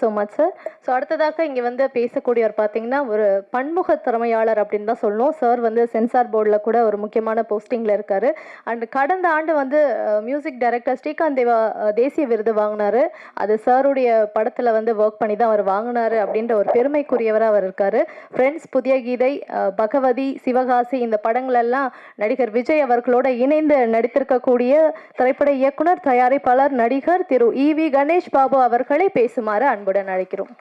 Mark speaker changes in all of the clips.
Speaker 1: So much sir. So அடுத்ததாக இங்கே வந்து பேசக்கூடியவர் பார்த்தீங்கன்னா ஒரு பன்முக திறமையாளர் அப்படின்னு தான் சொல்லணும். சார் வந்து சென்சார் போர்டில் கூட ஒரு முக்கியமான போஸ்டிங்கில் இருக்கார். அண்ட் கடந்த ஆண்டு வந்து மியூசிக் டைரக்டர் ஸ்ரீகாந்த் தேவா தேசிய விருது வாங்கினார். அது சாருடைய படத்தில் வந்து ஒர்க் பண்ணி தான் அவர் வாங்கினார் அப்படின்ற ஒரு பெருமைக்குரியவராக அவர் இருக்கார். ஃப்ரெண்ட்ஸ், புதிய கீதை, பகவதி, சிவகாசி இந்த படங்களெல்லாம் நடிகர் விஜய் அவர்களோட இணைந்து நடித்திருக்கக்கூடிய திரைப்பட இயக்குனர், தயாரிப்பாளர், நடிகர் திரு ஈவி கணேஷ் பாபு அவர்களை பேசுமாறு அன்புடன் அழைக்கிறோம்.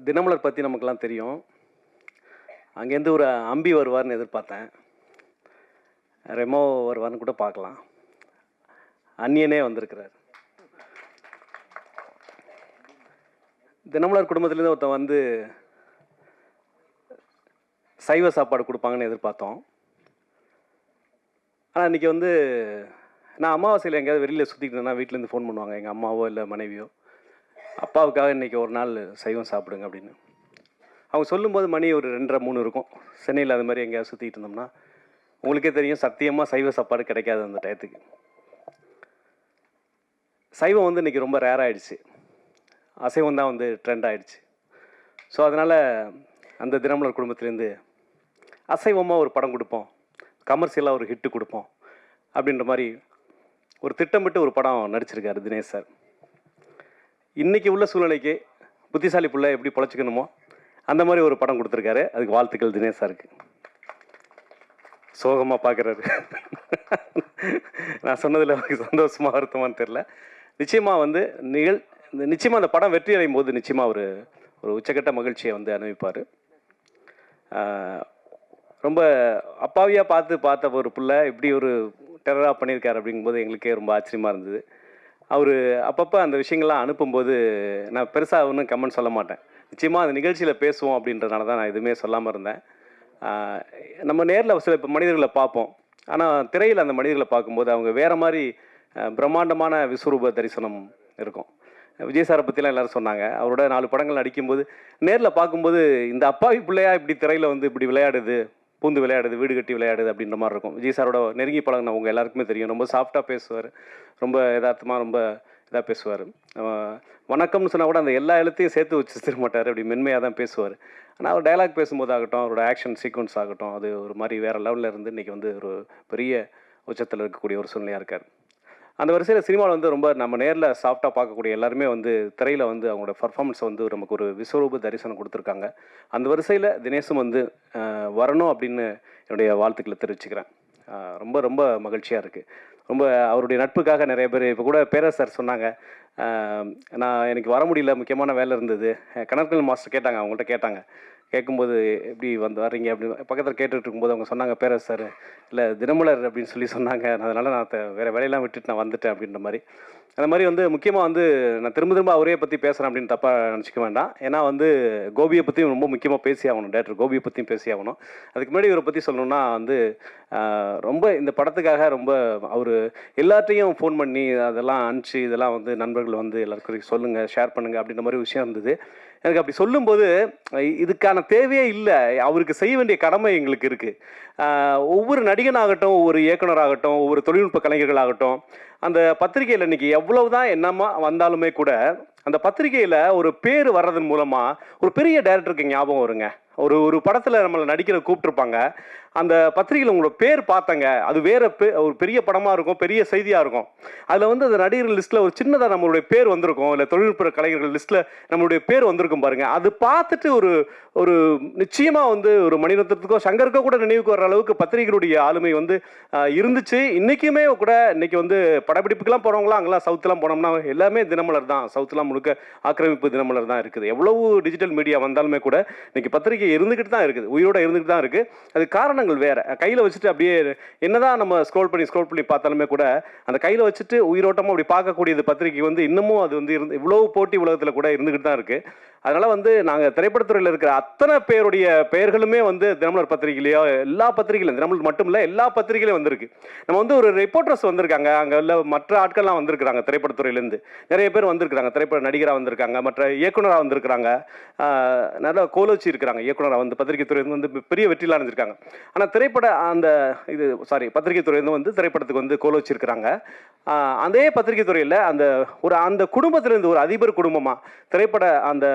Speaker 2: தினமலர் பற்றி நமக்கெல்லாம் தெரியும். அங்கேருந்து ஒரு அம்பி வருவார்னு எதிர்பார்த்தேன். ரெமோ வருவார்னு கூட பார்க்கலாம். அந்நியனே வந்திருக்கிறார். தினமலர் குடும்பத்துலேருந்து ஒருத்தன் வந்து சைவ சாப்பாடு கொடுப்பாங்கன்னு எதிர்பார்த்தோம். ஆனால் இன்றைக்கி வந்து நான் அமாவாசையில் எங்கேயாவது வெளியில் சுற்றிக்கிட்டேன்னா வீட்டிலேருந்து ஃபோன் பண்ணுவாங்க, எங்கள் அம்மாவோ இல்லை மனைவியோ, அப்பாவுக்காக இன்றைக்கி ஒரு நாள் சைவம் சாப்பிடுங்க அப்படின்னு. அவங்க சொல்லும்போது மணி ஒரு 2:30 3 இருக்கும். சென்னையில் அது மாதிரி எங்கேயாவது சுற்றிக்கிட்டு இருந்தோம்னா உங்களுக்கே தெரியும், சத்தியமாக சைவ சாப்பாடு கிடைக்காது அந்த டயத்துக்கு. சைவம் வந்து இன்றைக்கி ரொம்ப ரேர் ஆகிடுச்சு. அசைவம் தான் வந்து ட்ரெண்ட் ஆகிடுச்சு. ஸோ அதனால் அந்த தினமலர் குடும்பத்துலேருந்து அசைவமாக ஒரு படம் கொடுப்போம், கமர்ஷியலாக ஒரு ஹிட்டு கொடுப்போம் அப்படின்ற மாதிரி ஒரு திட்டமிட்டு ஒரு படம் நடிச்சிருக்காரு தினேஷ் சார். இன்றைக்கி உள்ள சூழ்நிலைக்கு புத்திசாலி பிள்ளை எப்படி பொழைச்சிக்கணுமோ அந்த மாதிரி ஒரு படம் கொடுத்துருக்காரு. அதுக்கு வாழ்த்துக்கள் தினேஷ் சாருக்கு. சோகமாக பார்க்குறாரு. நான் சொன்னதில் அவருக்கு சந்தோஷமாக வருத்தமானு தெரில. நிச்சயமாக வந்து நிச்சயமாக அந்த படம் வெற்றி அடையும் போது நிச்சயமாக ஒரு உச்சக்கட்ட மகிழ்ச்சியை வந்து அனுபவிப்பார். ரொம்ப அப்பாவியாக பார்த்த ஒரு பிள்ளை இப்படி ஒரு டெரராக பண்ணியிருக்காரு அப்படிங்கும்போது எங்களுக்கே ரொம்ப ஆச்சரியமாக இருந்தது. அவர் அப்பப்போ அந்த விஷயங்கள்லாம் அனுப்பும்போது நான் பெருசாக ஒன்றும் கமெண்ட் சொல்ல மாட்டேன். நிச்சயமாக அந்த நிகழ்ச்சியில் பேசுவோம் அப்படின்றதுனால தான் நான் எதுவுமே சொல்லாமல் இருந்தேன். நம்ம நேரில் சில இப்போ மனிதர்களை பார்ப்போம், ஆனால் திரையில் அந்த மனிதர்களை பார்க்கும்போது அவங்க வேறு மாதிரி பிரம்மாண்டமான விஸ்வரூப தரிசனம் இருக்கும். விஜய் சாரை பற்றிலாம் எல்லோரும் சொன்னாங்க. அவரோட 4 படங்கள் நடிக்கும்போது நேரில் பார்க்கும்போது இந்த அப்பாவி பிள்ளையா இப்படி திரையில் வந்து இப்படி விளையாடுது, பூந்து விளையாடுது, வீடு கட்டி விளையாடுது அப்படின்ற மாதிரி இருக்கும். விஜய் சாரோட நெருங்கி பழகினவங்க எல்லாருக்குமே தெரியும். ரொம்ப சாஃப்டாக பேசுவார், ரொம்ப யதார்த்தமாக ரொம்ப இதாக பேசுவார். வணக்கம்னு சொன்னால் கூட அந்த எல்லா எழுத்தையும் சேர்த்து வச்சு மாட்டார், அப்படி மென்மையாக தான் பேசுவார். ஆனால் அவர் டைலாக் பேசும்போது ஆகட்டும், அவரோட ஆக்ஷன் சீக்வன்ஸ் ஆகட்டும், அது ஒரு மாதிரி வேறு லெவலில் இருந்து இன்றைக்கி வந்து ஒரு பெரிய உச்சத்தில் இருக்கக்கூடிய ஒரு சூழ்நிலையாக இருக்கார். அந்த வரிசையில் சினிமாவில் வந்து ரொம்ப நம்ம நேரில் சாஃப்டாக பார்க்கக்கூடிய எல்லாருமே வந்து திரையில் வந்து அவங்களோட பர்ஃபார்மன்ஸை வந்து நமக்கு ஒரு விஸ்வரூப தரிசனம் கொடுத்துருக்காங்க. அந்த வரிசையில் தினேஷும் வந்து வரணும் அப்படின்னு என்னுடைய வாழ்த்துக்களை தெரிவிச்சுக்கிறேன். ரொம்ப ரொம்ப மகிழ்ச்சியாக இருக்குது. ரொம்ப அவருடைய நட்புக்காக நிறைய பேர் இப்போ கூட பேரரசர் சொன்னாங்க, நான் எனக்கு வர முடியல, முக்கியமான வேலை இருந்தது. கணக்கல் மாஸ்டர் கேட்டாங்க, அவங்கள்ட்ட கேட்டாங்க. கேட்கும்போது எப்படி வர்றீங்க அப்படின்னு பக்கத்தில் கேட்டுட்டு இருக்கும்போது அவங்க சொன்னாங்க, பேரரசர் இல்லை தினமலர் அப்படின்னு சொல்லி சொன்னாங்க, அதனால் நான் வேறு வேலையெல்லாம் விட்டுட்டு நான் வந்துட்டேன் அப்படின்ற மாதிரி. அந்த மாதிரி வந்து முக்கியமாக வந்து நான் திரும்ப அவரே பற்றி பேசுகிறேன் அப்படின்னு தப்பாக நினச்சிக்க வேண்டாம். ஏன்னா வந்து கோபியை பற்றியும் ரொம்ப முக்கியமாக பேசி ஆகணும், டேரக்டர் கோபியை பற்றியும் பேசி ஆகணும். அதுக்கு முன்னாடி இவரை பற்றி சொல்லணுன்னா வந்து ரொம்ப இந்த படத்துக்காக ரொம்ப அவர் எல்லாத்தையும் ஃபோன் பண்ணி அதெல்லாம் அனுப்பிச்சு இதெல்லாம் வந்து நண்பர்கள் வந்து எல்லாருக்கும் சொல்லுங்கள், ஷேர் பண்ணுங்கள் அப்படின்ற மாதிரி விஷயம் இருந்தது. எனக்கு அப்படி சொல்லும்போது இதுக்கான தேவையே இல்லை, அவருக்கு செய்ய வேண்டிய கடமை எங்களுக்கு இருக்குது. ஒவ்வொரு நடிகனாகட்டும், ஒவ்வொரு இயக்குனராகட்டும், ஒவ்வொரு தொழில்நுட்ப கலைஞர்களாகட்டும், அந்த பத்திரிகையில் இன்றைக்கி எவ்வளவு தான் என்னமா வந்தாலுமே கூட அந்த பத்திரிகையில் ஒரு பேர் வர்றதன் மூலமாக ஒரு பெரிய டைரக்டருக்கு ஞாபகம் வருங்க. ஒரு படத்தில் நம்மளை நடிக்கிற கூப்பிட்டுருப்பாங்க, அந்த பத்திரிகையில் உங்களோட பேர் பார்த்தங்க, அது வேறு ஒரு பெரிய படமாக இருக்கும், பெரிய செய்தியாக இருக்கும். அதில் வந்து அந்த நடிகர்கள் லிஸ்ட்டில் ஒரு சின்னதாக நம்மளுடைய பேர் வந்திருக்கும், இல்லை தொழில்நுட்ப கலைஞர்கள் லிஸ்ட்டில் நம்மளுடைய பேர் வந்திருக்கும் பாருங்கள். அது பார்த்துட்டு ஒரு நிச்சயமாக வந்து ஒரு மணிரத்னத்துக்கோ சங்கருக்கோ கூட நினைவுக்கு வர அளவுக்கு பத்திரிகைகளுடைய ஆளுமை வந்து இருந்துச்சு. இன்றைக்குமே கூட இன்றைக்கி வந்து படப்பிடிப்புக்கெல்லாம் போகிறவங்களாம் அங்கெல்லாம் சவுத்துலாம் போனோம்னா எல்லாமே தினமலர் தான், சவுத்துலாம் முழுக்க ஆக்கிரமிப்பு தினமலர் தான் இருக்குது. எவ்வளவு டிஜிட்டல் மீடியா வந்தாலுமே கூட இன்றைக்கி பத்திரிகை இருந்துக்கிட்டு தான் இருக்குது, உயிரோடு இருந்துக்கிட்டு தான் இருக்குது. அது காரணம் காரணங்கள் வேறு. கையில் வச்சுட்டு அப்படியே என்னதான் நம்ம ஸ்க்ரோல் பண்ணி பார்த்தாலுமே கூட அந்த கையில் வச்சுட்டு உயிரோட்டமாக அப்படி பார்க்கக்கூடியது பத்திரிக்கை வந்து இன்னமும் அது வந்து இவ்வளோ போட்டி உலகத்தில் கூட இருந்துக்கிட்டு தான் இருக்குது. அதனால் வந்து நாங்கள் திரைப்படத்துறையில் இருக்கிற அத்தனை பேருடைய பெயர்களுமே வந்து தினமலர் பத்திரிகையிலையோ எல்லா பத்திரிகையிலும், தினமலர் மட்டும் இல்லை எல்லா பத்திரிகையிலையும் வந்திருக்கு. நம்ம வந்து ஒரு ரிப்போர்ட்டர்ஸ் வந்திருக்காங்க, அங்கே உள்ள மற்ற ஆட்கள்லாம் வந்திருக்கிறாங்க, திரைப்படத்துறையிலேருந்து நிறைய பேர் வந்திருக்கிறாங்க, திரைப்பட நடிகராக வந்திருக்காங்க, மற்ற இயக்குனராக வந்திருக்கிறாங்க, நல்ல கோலோச்சி இருக்கிறாங்க இயக்குனராக வந்து பத்திரிகை துறையிலேருந்து வந்து பெரிய வெற்றியில் அடைஞ்சிருக்காங்க. ஆனால் பத்திரிகை துறையிலேருந்து வந்து திரைப்படத்துக்கு வந்து கோலோச்சி இருக்கிறாங்க. அதே பத்திரிகை துறையில் அந்த குடும்பத்திலேருந்து ஒரு அதிபர் குடும்பமாக திரைப்பட அந்த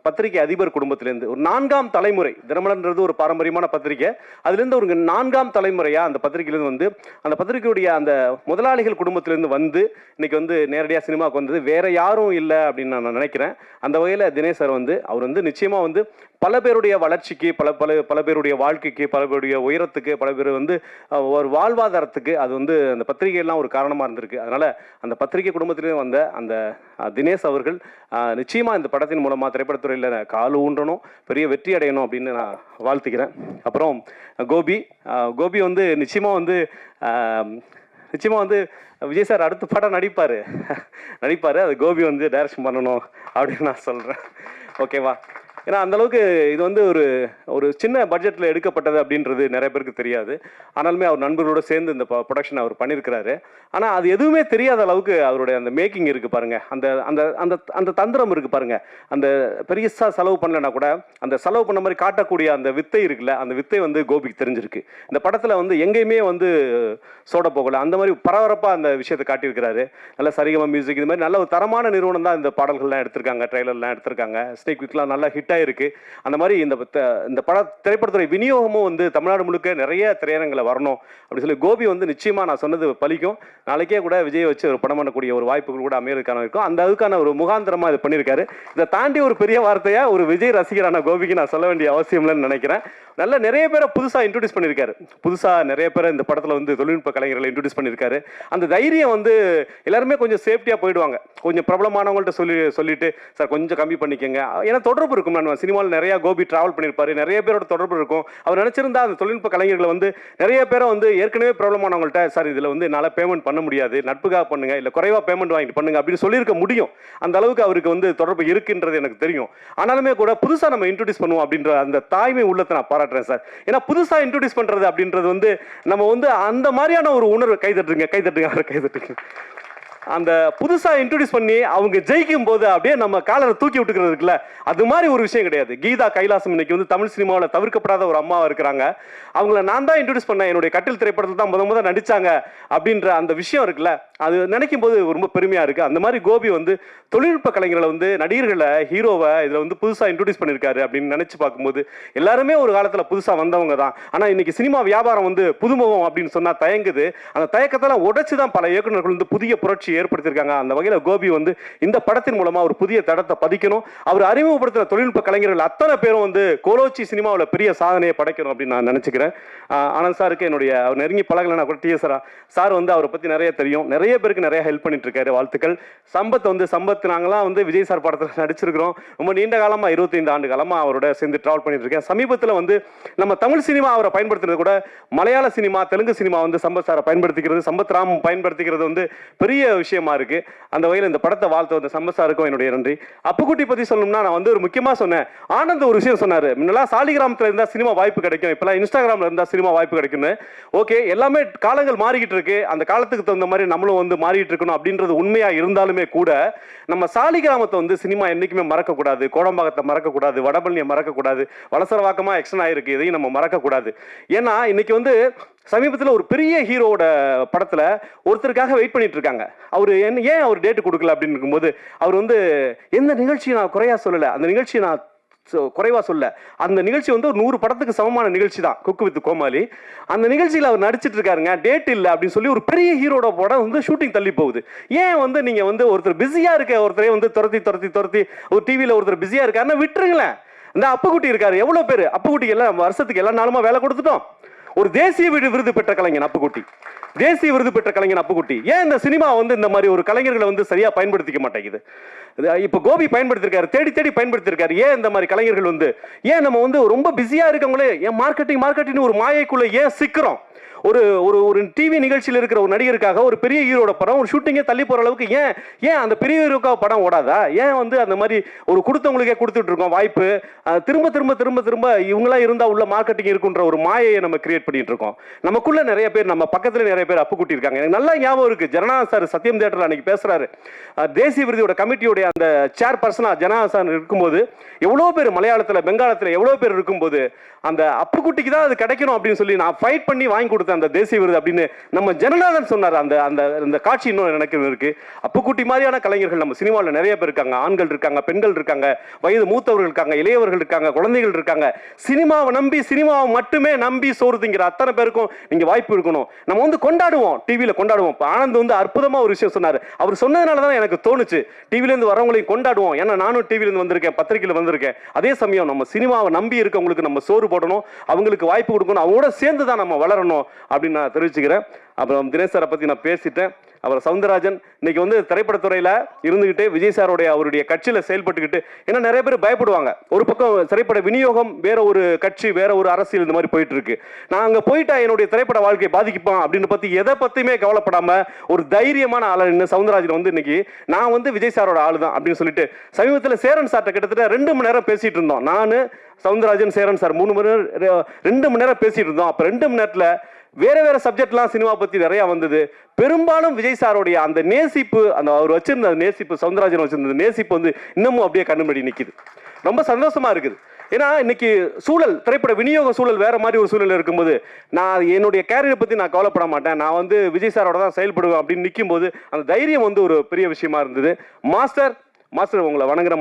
Speaker 2: பத்திரிகை அதிபர் குடும்பத்திலேருந்து ஒரு 4ஆம் தலைமுறை, தினமலர்ன்றது ஒரு பாரம்பரியமான பத்திரிகை, அதுலேருந்து ஒரு 4ஆம் தலைமுறையாக அந்த பத்திரிகையிலேருந்து வந்து அந்த பத்திரிகையுடைய அந்த முதலாளிகள் குடும்பத்திலேருந்து வந்து இன்னைக்கு வந்து நேரடியாக சினிமாவுக்கு வந்தது வேற யாரும் இல்லை அப்படின்னு நான் நினைக்கிறேன். அந்த வகையில் தினேஷ் சார் வந்து அவர் வந்து நிச்சயமாக வந்து பல பேருடைய வளர்ச்சிக்கு, பல பேருடைய வாழ்க்கைக்கு, பல பேருடைய உயரத்துக்கு, பல பேர் வந்து ஒரு வாழ்வாதாரத்துக்கு அது வந்து அந்த பத்திரிகையெல்லாம் ஒரு காரணமாக இருந்திருக்கு. அதனால் அந்த பத்திரிகை குடும்பத்திலேயே வந்த அந்த தினேஷ் அவர்கள் நிச்சயமாக இந்த படத்தின் மூலமாக திரைப்படத்துறையில் கால் ஊன்றணும், பெரிய வெற்றி அடையணும் அப்படின்னு நான் வாழ்த்துக்கிறேன். அப்புறம் கோபி வந்து நிச்சயமாக வந்து விஜய் சார் அடுத்த படம் நடிப்பார். அது கோபி வந்து டைரக்ஷன் பண்ணணும் அப்படின்னு நான் சொல்கிறேன். ஓகேவா? ஏன்னா அந்தளவுக்கு இது வந்து ஒரு சின்ன பட்ஜெட்டில் எடுக்கப்பட்டது அப்படின்றது நிறைய பேருக்கு தெரியாது. ஆனாலுமே அவர் நண்பர்களோடு சேர்ந்து இந்த ப்ரொடக்ஷன் அவர் பண்ணியிருக்கிறாரு. ஆனால் அது எதுவுமே தெரியாத அளவுக்கு அவருடைய அந்த மேக்கிங் இருக்குது பாருங்கள், அந்த அந்த அந்த அந்த தந்திரம் இருக்குது பாருங்கள். அந்த பெருசாக செலவு பண்ணலைன்னா கூட அந்த செலவு பண்ண மாதிரி காட்டக்கூடிய அந்த வித்தை இருக்குல்ல, அந்த வித்தை வந்து கோபிக்கு தெரிஞ்சிருக்கு. இந்த படத்தில் வந்து எங்கேயுமே வந்து சோட போகலை, அந்த மாதிரி பரபரப்பாக அந்த விஷயத்தை காட்டியிருக்கிறாரு. நல்ல சரிகம மியூசிக், இது மாதிரி நல்ல ஒரு தரமான நிறுவனம் தான் இந்த பாடல்கள்லாம் எடுத்திருக்காங்க, ட்ரெய்லர்லாம் எடுத்திருக்காங்க, ஸ்னேக் விக்லாம் நல்லா ஹிட் இருக்கு. அந்த மாதிரி இந்த திரைப்படத்துறை விநியோகமும் வந்து தமிழ்நாடு முழுக்க நிறைய திரையரங்களை வரணும் அப்படி சொல்லி கோபி வந்து நிச்சயமா நான் சொன்னது பலிக்கும். நாளைக்கே கூட விஜய் வச்சு ஒரு படம் பண்ணக்கூடிய ஒரு வாய்ப்புகள் கூட அமையறதுக்கான இருக்கும். அந்த அதுக்கான ஒரு முகாந்திரமா இது பண்ணியிருக்காரு. இதை தாண்டி ஒரு பெரிய வார்த்தையா ஒரு விஜய் ரசிகரான கோபிக்கு நான் சொல்ல வேண்டிய அவசியம் இல்லைன்னு நினைக்கிறேன். நல்ல நிறைய பேரை புதுசாக இன்ட்ரடியூஸ் பண்ணியிருக்காரு. நிறைய பேரை இந்த படத்தில் வந்து தொழில்நுட்ப கலைஞர்களை இன்ட்ரடியூஸ் பண்ணியிருக்காரு. அந்த தைரியம் வந்து எல்லாருமே கொஞ்சம் சேஃப்டியாக போயிடுவாங்க. கொஞ்சம் பிரபலமானவங்கள்ட்ட சொல்லிட்டு சார் கொஞ்சம் கம்மி பண்ணிக்கங்க, ஏன்னா தொடர்பு இருக்கும். நான் சினிமாவில் நிறைய கோபி டிராவல் பண்ணியிருப்பாரு, நிறைய பேரோட தொடர்பு இருக்கும். அவர் நினைச்சிருந்தா அந்த தொழில்நுட்ப கலைஞர்களை வந்து நிறைய பேரை வந்து ஏற்கனவே பிரபலமானவங்கள்ட்ட சார் இதில் வந்து என்னால் பேமெண்ட் பண்ண முடியாது, நட்புக்காக பண்ணுங்க, இல்லை குறைவாக பேமெண்ட் வாங்கிட்டு பண்ணுங்க அப்படின்னு சொல்லியிருக்க முடியும். அந்த அளவுக்கு அவருக்கு வந்து தொடர்பு இருக்குன்றது எனக்கு தெரியும். ஆனாலுமே கூட புதுசாக நம்ம இன்ட்ரடியூஸ் பண்ணுவோம் அப்படின்ற அந்த தாய்மை உள்ளத்தை நான் பாராட்டுறேன் சார். ஏன்னா புதுசாக இன்ட்ரடியூஸ் பண்ணுறது அப்படின்றது வந்து நம்ம வந்து அந்த மாதிரியான ஒரு உணர்வு. கைதட்டுங்க. அந்த புதுசாக இன்ட்ரடியூஸ் பண்ணி அவங்க ஜெயிக்கும் போது அப்படியே நம்ம காலரை தூக்கி விட்டுக்கிறது இருக்குல்ல, அது மாதிரி ஒரு விஷயம் கிடையாது. கீதா கைலாசம் இன்னைக்கு வந்து தமிழ் சினிமாவில் தவிர்க்கப்படாத ஒரு அம்மாவாக இருக்கிறாங்க. அவங்கள நான் தான் இன்ட்ரடியூஸ் பண்ணேன், என்னுடைய கட்டில் திரைப்படத்தில் தான் முதல் நடிச்சாங்க அப்படின்ற அந்த விஷயம் இருக்குல்ல, அது நினைக்கும் போது ரொம்ப பெருமையாக இருக்குது. அந்த மாதிரி கோபி வந்து தொழில்நுட்ப கலைஞர்களை வந்து நடிகர்களை, ஹீரோவை இதில் வந்து புதுசாக இன்ட்ரடியூஸ் பண்ணியிருக்காரு அப்படின்னு நினச்சி பார்க்கும்போது எல்லாருமே ஒரு காலத்தில் புதுசாக வந்தவங்க தான். ஆனால் இன்னைக்கு சினிமா வியாபாரம் வந்து புதுமுகம் அப்படின்னு சொன்னால் தயங்குது. அந்த தயக்கத்தெல்லாம் உடைச்சு தான் பல இயக்குநர்கள் வந்து புதிய புரட்சி ஏற்படுத்தியிருக்காங்க. அந்த வகையில் கோபி வந்து இந்த படத்தின் மூலமா ஒரு புதிய தடத்தை பதிக்கணும். அவர் அறிமுகப்படுத்தின தொழில்நுட்ப கலைஞர்கள் அத்தனை பேரும் வந்து கோலோச்சி சினிமாவில் பெரிய சாதனையை படைக்கணும் அப்படின்னு நான் நினைச்சுக்கிறேன். ஆனந்த் சாருக்கு என்னுடைய அவர் நெருங்கி பழகலைன்னா கூட டிஎஸ் சார் வந்து அவரை பற்றி நிறைய தெரியும், நிறைய பேருக்கு நிறைய ஹெல்ப் பண்ணிட்டு இருக்காரு. வாழ்த்துக்கள். சம்பத் நாங்களாம் வந்து விஜய் சார் படத்தில் நடிச்சிருக்கிறோம். ரொம்ப நீண்ட காலமாக 25 ஆண்டு காலமாக அவரோட சேர்ந்து டிராவல் பண்ணிட்டு இருக்கேன். சமீபத்தில் வந்து நம்ம தமிழ் சினிமா அவரை பயன்படுத்துறது கூட மலையாள சினிமா, தெலுங்கு சினிமா வந்து சம்பத் சாரை பயன்படுத்திக்கிறது, சம்பத் ராம் பயன்படுத்திக்கிறது வந்து பெரிய விஷயமா இருக்கு. அந்த வகையில் இந்த படத்தை வாழ்த்து வந்த சம்பத் சாருக்கும் என்னுடைய நன்றி. அப்புக்குட்டி பற்றி சொல்லணும்னா நான் வந்து ஒரு முக்கியமாக சொன்னேன். ஆனந்த் ஒரு விஷயம் சொன்னார், முன்னெல்லாம் சாலிகிராமத்தில் இருந்தால் சினிமா வாய்ப்பு கிடைக்கும், இப்போலாம் இன்ஸ்டாகிராமில் இருந்தால் சினிமா வாய்ப்பு கிடைக்கும்னு. ஓகே, எல்லாமே காலங்கள் மாறிக்கிட்டு இருக்கு, அந்த காலத்துக்கு தகுந்த மாதிரி நம்மளும் வந்து மாறிட்டு இருக்கணும் அப்படின்றது உண்மையா இருந்தாலுமே கூட நம்ம சாலிகிராமத்தை வந்து சினிமா என்னைக்குமே மறக்கக்கூடாது, கோடம்பாக்கத்தை மறக்கக்கூடாது, வடபழனியை மறக்கக்கூடாது, வலசரவாக்கமாக எக்ஸ்டன் ஆயிருக்கு, இதையும் நம்ம மறக்கக்கூடாது. ஏன்னா இன்னைக்கு வந்து சமீபத்தில் ஒரு பெரிய ஹீரோட படத்தில் ஒருத்தருக்காக வெயிட் பண்ணிட்டு இருக்காங்க. அவர் ஏன் அவர் டேட்டு கொடுக்கல அப்படின்னு இருக்கும்போது அவர் வந்து எந்த நிகழ்ச்சியை நான் குறையா சொல்லலை, அந்த நிகழ்ச்சியை நான் குறைவா சொல்ல, அந்த நிகழ்ச்சி வந்து ஒரு 100 படத்துக்கு சமமான நிகழ்ச்சி தான், குக்கு வித் கோமாளி. அந்த நிகழ்ச்சியில் அவர் நடிச்சிட்டு இருக்காருங்க, டேட் இல்லை அப்படின்னு சொல்லி ஒரு பெரிய ஹீரோட படம் வந்து ஷூட்டிங் தள்ளி போகுது. ஏன் வந்து நீங்க வந்து ஒருத்தர் பிஸியா இருக்க ஒருத்தரே வந்து துரத்தி ஒரு டிவியில் ஒருத்தர் பிஸியா இருக்காருன்னா விட்டுருங்களேன். இந்த அப்புக்குட்டி இருக்காரு, எவ்வளவு பேர் அப்புக்குட்டி எல்லாம் வருஷத்துக்கு எல்லா நாளுமா வேலை கொடுத்துட்டோம். ஒரு தேசிய விருது பெற்ற கலைஞன் அப்புக்குட்டி, தேசிய விருது பெற்ற கலைஞன் அப்புக்குட்டி. ஏன் இந்த சினிமா வந்து இந்த மாதிரி ஒரு கலைஞர்களை வந்து சரியா பயன்படுத்திக்க மாட்டேங்குது? இப்போ கோபி பயன்படுத்திருக்காரு, தேடி தேடி பயன்படுத்திருக்காரு. ஏன் இந்த மாதிரி கலைஞர்கள் வந்து, ஏன் நம்ம வந்து ரொம்ப பிஸியா இருக்கவங்களே ஏன் மார்க்கெட்டிங் ஒரு மாயைக்குள்ள ஏன் சிக்கிறோம்? ஒரு ஒரு ஒரு டிவி நிகழ்ச்சியில் இருக்கிற ஒரு நடிகருக்காக ஒரு பெரிய ஹீரோட படம் ஒரு ஷூட்டிங்கே தள்ளி போற அளவுக்கு ஏன் அந்த பெரிய ஹீரோக்காக படம் ஓடாதா? ஏன் வந்து அந்த மாதிரி ஒரு கொடுத்தவங்களுக்கே கொடுத்துட்டு இருக்கோம் வாய்ப்பு? திரும்ப திரும்ப திரும்ப திரும்ப இவங்களா இருந்தா உள்ள மார்க்கெட்டிங் இருக்குன்ற ஒரு மாயையை நம்ம கிரியேட் பண்ணிட்டு இருக்கோம். நமக்குள்ள நிறைய பேர், நம்ம பக்கத்துல நிறைய பேர் அப்புக்குட்டி இருக்காங்க. எனக்கு நல்லா ஞாபகம் இருக்கு, ஜனநாதன் சார் சத்தியம் தியேட்டர்ல அன்னைக்கு பேசுறாரு. தேசிய விருதோட கமிட்டியோட அந்த சேர் பர்சனா ஜனநாதன் சார் இருக்கும்போது எவ்வளோ பேர் மலையாளத்துல பெங்காலத்துல எவ்வளோ பேர் இருக்கும்போது அந்த அப்புக்குட்டிக்கு தான் அது கிடைக்கணும் அப்படின்னு சொல்லி நான் ஃபைட் பண்ணி வாங்கி கொடுத்தேன் அந்த தேசிய விருது அப்படின்னு நம்ம ஜனநாதன் சொன்னார். அந்த அந்த அந்த காட்சி இன்னும் எனக்கு இருக்கு. அப்புக்குட்டி மாதிரியான கலைஞர்கள் நம்ம சினிமாவில் நிறைய பேர் இருக்காங்க. ஆண்கள் இருக்காங்க, பெண்கள் இருக்காங்க, வயது மூத்தவர்கள் இருக்காங்க, இளையவர்கள் இருக்காங்க, குழந்தைகள் இருக்காங்க. சினிமாவை மட்டுமே நம்பி சோறு திங்கிற அத்தனை பேருக்கும் நீங்க வாய்ப்பு இருக்கணும். நம்ம வந்து கொண்டாடுவோம், டிவியில கொண்டாடுவோம். ஆனந்த் வந்து அற்புதமா ஒரு விஷயம் சொன்னார். அவர் சொன்னதுனால தான் எனக்கு தோணுச்சு டிவில இருந்து வரவங்களையும் கொண்டாடுவோம். ஏன்னா நானும் டிவில இருந்து வந்திருக்கேன், பத்திரிகையில் வந்திருக்கேன். அதே சமயம் நம்ம சினிமாவை நம்பி இருக்கவங்களுக்கு நம்ம சோறு போடணும், அவங்களுக்கு வாய்ப்பு கொடுக்கணும், அவங்களோட சேர்ந்து தான் நம்ம வளரணும் அப்படின்னு நான் தெரிவிச்சுக்கிறேன். அப்புறம் தினேஷ் சாரை பத்தி நான் பேசிட்டேன். அப்புறம் சவுந்தரராஜன் இன்னைக்கு வந்து திரைப்படத்துறையில இருந்துகிட்டு விஜய் சாரோடைய அவருடைய கட்சியில செயல்பட்டுக்கிட்டு, ஏன்னா நிறைய பேர் பயப்படுவாங்க. ஒரு பக்கம் திரைப்பட விநியோகம் வேற ஒரு கட்சி வேற ஒரு அரசியல் இந்த மாதிரி போயிட்டு இருக்கு. நான் அங்க போயிட்டா என்னுடைய திரைப்பட வாழ்க்கை பாதிக்குப்பான் அப்படின்னு பத்தி எதை பத்தியுமே கவலைப்படாம ஒரு தைரியமான ஆளு இன்னும் வந்து இன்னைக்கு நான் வந்து விஜய் சாரோட ஆளு தான் அப்படின்னு சொல்லிட்டு சமீபத்தில் சேரன் சார்ட்ட கிட்டத்தட்ட 2 மணி நேரம் பேசிட்டு இருந்தோம். நான் சவுந்தரராஜன் சேரன் சார் 3 மணி நேரம் 2 மணி நேரம் பேசிட்டு இருந்தோம். அப்ப 2 மணி நேரத்துல வேற வேற சப்ஜெக்ட்லாம் சினிமா பத்தி நிறைய வந்தது. பெரும்பாலும் விஜய் சாரோடைய அந்த நேசிப்பு, அந்த அவர் வச்சிருந்த நேசிப்பு, சவுந்தரராஜன் வச்சிருந்த நேசிப்பு வந்து இன்னமும் அப்படியே கண்ணுபடி நிக்குது. ரொம்ப சந்தோஷமா இருக்குது. ஏன்னா இன்னைக்கு சூழல், திரைப்பட விநியோக சூழல் வேற மாதிரி ஒரு சூழல் இருக்கும்போது நான் என்னுடைய கேரியரை பத்தி நான் கவலைப்பட மாட்டேன், நான் வந்து விஜய் சாரோட தான் செயல்படுவேன் அப்படின்னு நிற்கும் போது அந்த தைரியம் வந்து ஒரு பெரிய விஷயமா இருந்தது. மாஸ்டர் உங்களை வணங்குற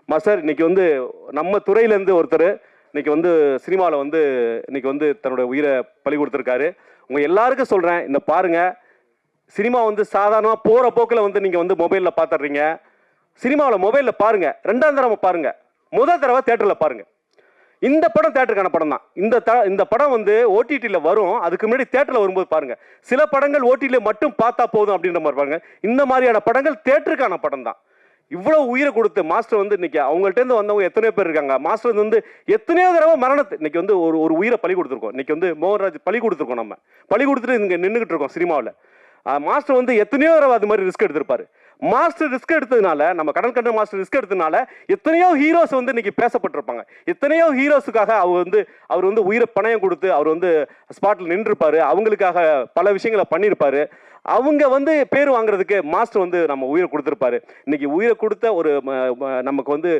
Speaker 2: மாஸ்டர் இன்னைக்கு வந்து நம்ம துறையிலேருந்து ஒருத்தர் இன்னைக்கு வந்து சினிமாவில் வந்து இன்னைக்கு வந்து தன்னோட உயிரை பலி கொடுத்துருக்காரு. உங்கள் எல்லாருக்கும் சொல்கிறேன், இந்த பாருங்க, சினிமா வந்து சாதாரணமாக போகிற போக்கில் வந்து நீங்கள் வந்து மொபைலில் பார்த்துடுறீங்க. சினிமாவில் மொபைலில் பாருங்கள், 2ஆம் தடவை பாருங்கள், முதல் தடவை தேட்டரில் பாருங்கள். இந்த படம் தேட்டருக்கான படம் தான். இந்த படம் வந்து ஓடிடியில் வரும், அதுக்கு முன்னாடி தேட்டரில் வரும்போது பாருங்க. சில படங்கள் ஓடிடியில் மட்டும் பார்த்தா போதும் அப்படின்ற மாதிரி பாருங்க. இந்த மாதிரியான படங்கள் தேட்டருக்கான படம் தான். இவ்வளவு உயிரை கொடுத்து மாஸ்டர் வந்து இன்னைக்கு அவங்கள்ட்ட இருந்து வந்தவங்க எத்தனையோ பேர் இருக்காங்க. மாஸ்டர் வந்து எத்தனையோ தடவை மரணத்தை இன்னைக்கு வந்து ஒரு உயிரை பலி கொடுத்துருக்கோம். இன்னைக்கு வந்து மோகன்ராஜ் பலி கொடுத்துருக்கோம். நம்ம பலி கொடுத்துட்டு இங்கே நின்றுகிட்டு இருக்கோம் சினிமாவில். மாஸ்டர் வந்து எத்தனையோ தடவை அது மாதிரி ரிஸ்க் எடுத்திருப்பாரு. மாஸ்டர் ரிஸ்க் எடுத்ததுனால, நம்ம கடல் கண்ட மாஸ்டர் ரிஸ்க் எடுத்ததுனால எத்தனையோ ஹீரோஸ் வந்து இன்னைக்கு பேசப்பட்டிருப்பாங்க. எத்தனையோ ஹீரோஸுக்காக அவர் வந்து உயிரை பணயம் கொடுத்து அவர் வந்து ஸ்பாட்டில் நின்றுருப்பாரு. அவங்களுக்காக பல விஷயங்களை பண்ணியிருப்பாரு. அவங்க வந்து பேர் வாங்குறதுக்கு மாஸ்டர் வந்து நம்ம உயிரை கொடுத்துருப்பாரு. இன்னைக்கு உயிரை கொடுத்த ஒரு நமக்கு வந்து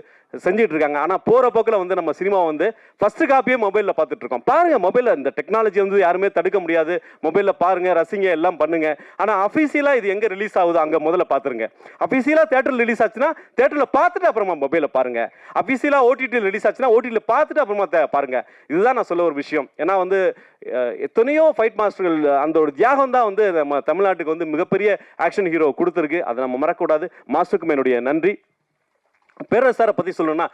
Speaker 2: செஞ்சுட்டு இருக்காங்க. ஆனால் போகிற போக்கில் வந்து நம்ம சினிமா வந்து ஃபர்ஸ்ட் காப்பியே மொபைலில் பார்த்துட்டு இருக்கோம். பாருங்கள், மொபைலில் இந்த டெக்னாலஜி வந்து யாருமே தடுக்க முடியாது. மொபைலில் பாருங்கள், ரசிங்க, எல்லாம் பண்ணுங்க. ஆனால் அஃபீஷியலாக இது எங்கே ரிலீஸ் ஆகுது அங்கே முதல்ல பார்த்துருங்க. அஃபீஷியலாக தேட்டரில் ரிலீஸ் ஆச்சுன்னா தேட்டரில் பார்த்துட்டு அப்புறமா மொபைலில் பாருங்க. அஃபீஷியலாக ஓடிடியில் ரிலீஸ் ஆச்சுன்னா ஓடிடியில் பார்த்துட்டு அப்புறமா பாருங்க. இதுதான் நான் சொல்ல ஒரு விஷயம். ஏன்னா வந்து எத்தனையோ ஃபைட் மாஸ்டர்கள் அந்த ஒரு தியாகம் தான் வந்து நம்ம தமிழ்நாட்டுக்கு வந்து மிகப்பெரிய ஆக்ஷன் ஹீரோ கொடுத்துருக்கு. அதை நம்ம மறக்கக்கூடாது. மாஸ்டருக்கும் என்னுடைய நன்றி. பேரரசாரை பற்றி சொல்லணும்னா,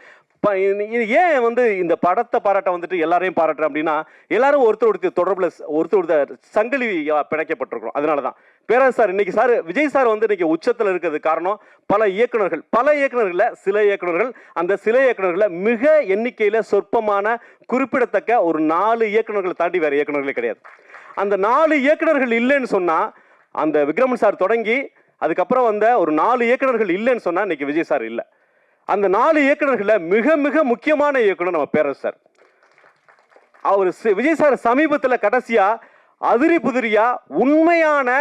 Speaker 2: ஏன் வந்து இந்த படத்தை பாராட்ட வந்துட்டு எல்லாரையும் பாராட்டுறேன் அப்படின்னா, எல்லாரும் ஒருத்தர் தொடர்பில் ஒருத்தர் சங்கிலி பிணைக்கப்பட்டிருக்கிறோம். அதனால தான் பேரரசார் இன்னைக்கு விஜய் சார் வந்து இன்னைக்கு உச்சத்தில் இருக்கிறது காரணம் பல இயக்குநர்கள், சில இயக்குநர்கள், அந்த சில இயக்குநர்களை மிக எண்ணிக்கையில் சொற்பமான குறிப்பிடத்தக்க ஒரு 4 இயக்குநர்களை தாண்டி வேற இயக்குநர்களே கிடையாது. அந்த 4 இயக்குநர்கள் இல்லைன்னு சொன்னா, அந்த விக்ரமன் சார் தொடங்கி அதுக்கப்புறம் வந்த ஒரு 4 இயக்குநர்கள் இல்லைன்னு சொன்னா இன்னைக்கு விஜய் சார் இல்லை. அந்த 4 இயக்குநர்களில் மிக மிக முக்கியமான இயக்குனர் நம்ம பேரரசர். அவர் விஜய் சார் சமீபத்தில் கடைசியா அதிரி புதிரியா உண்மையான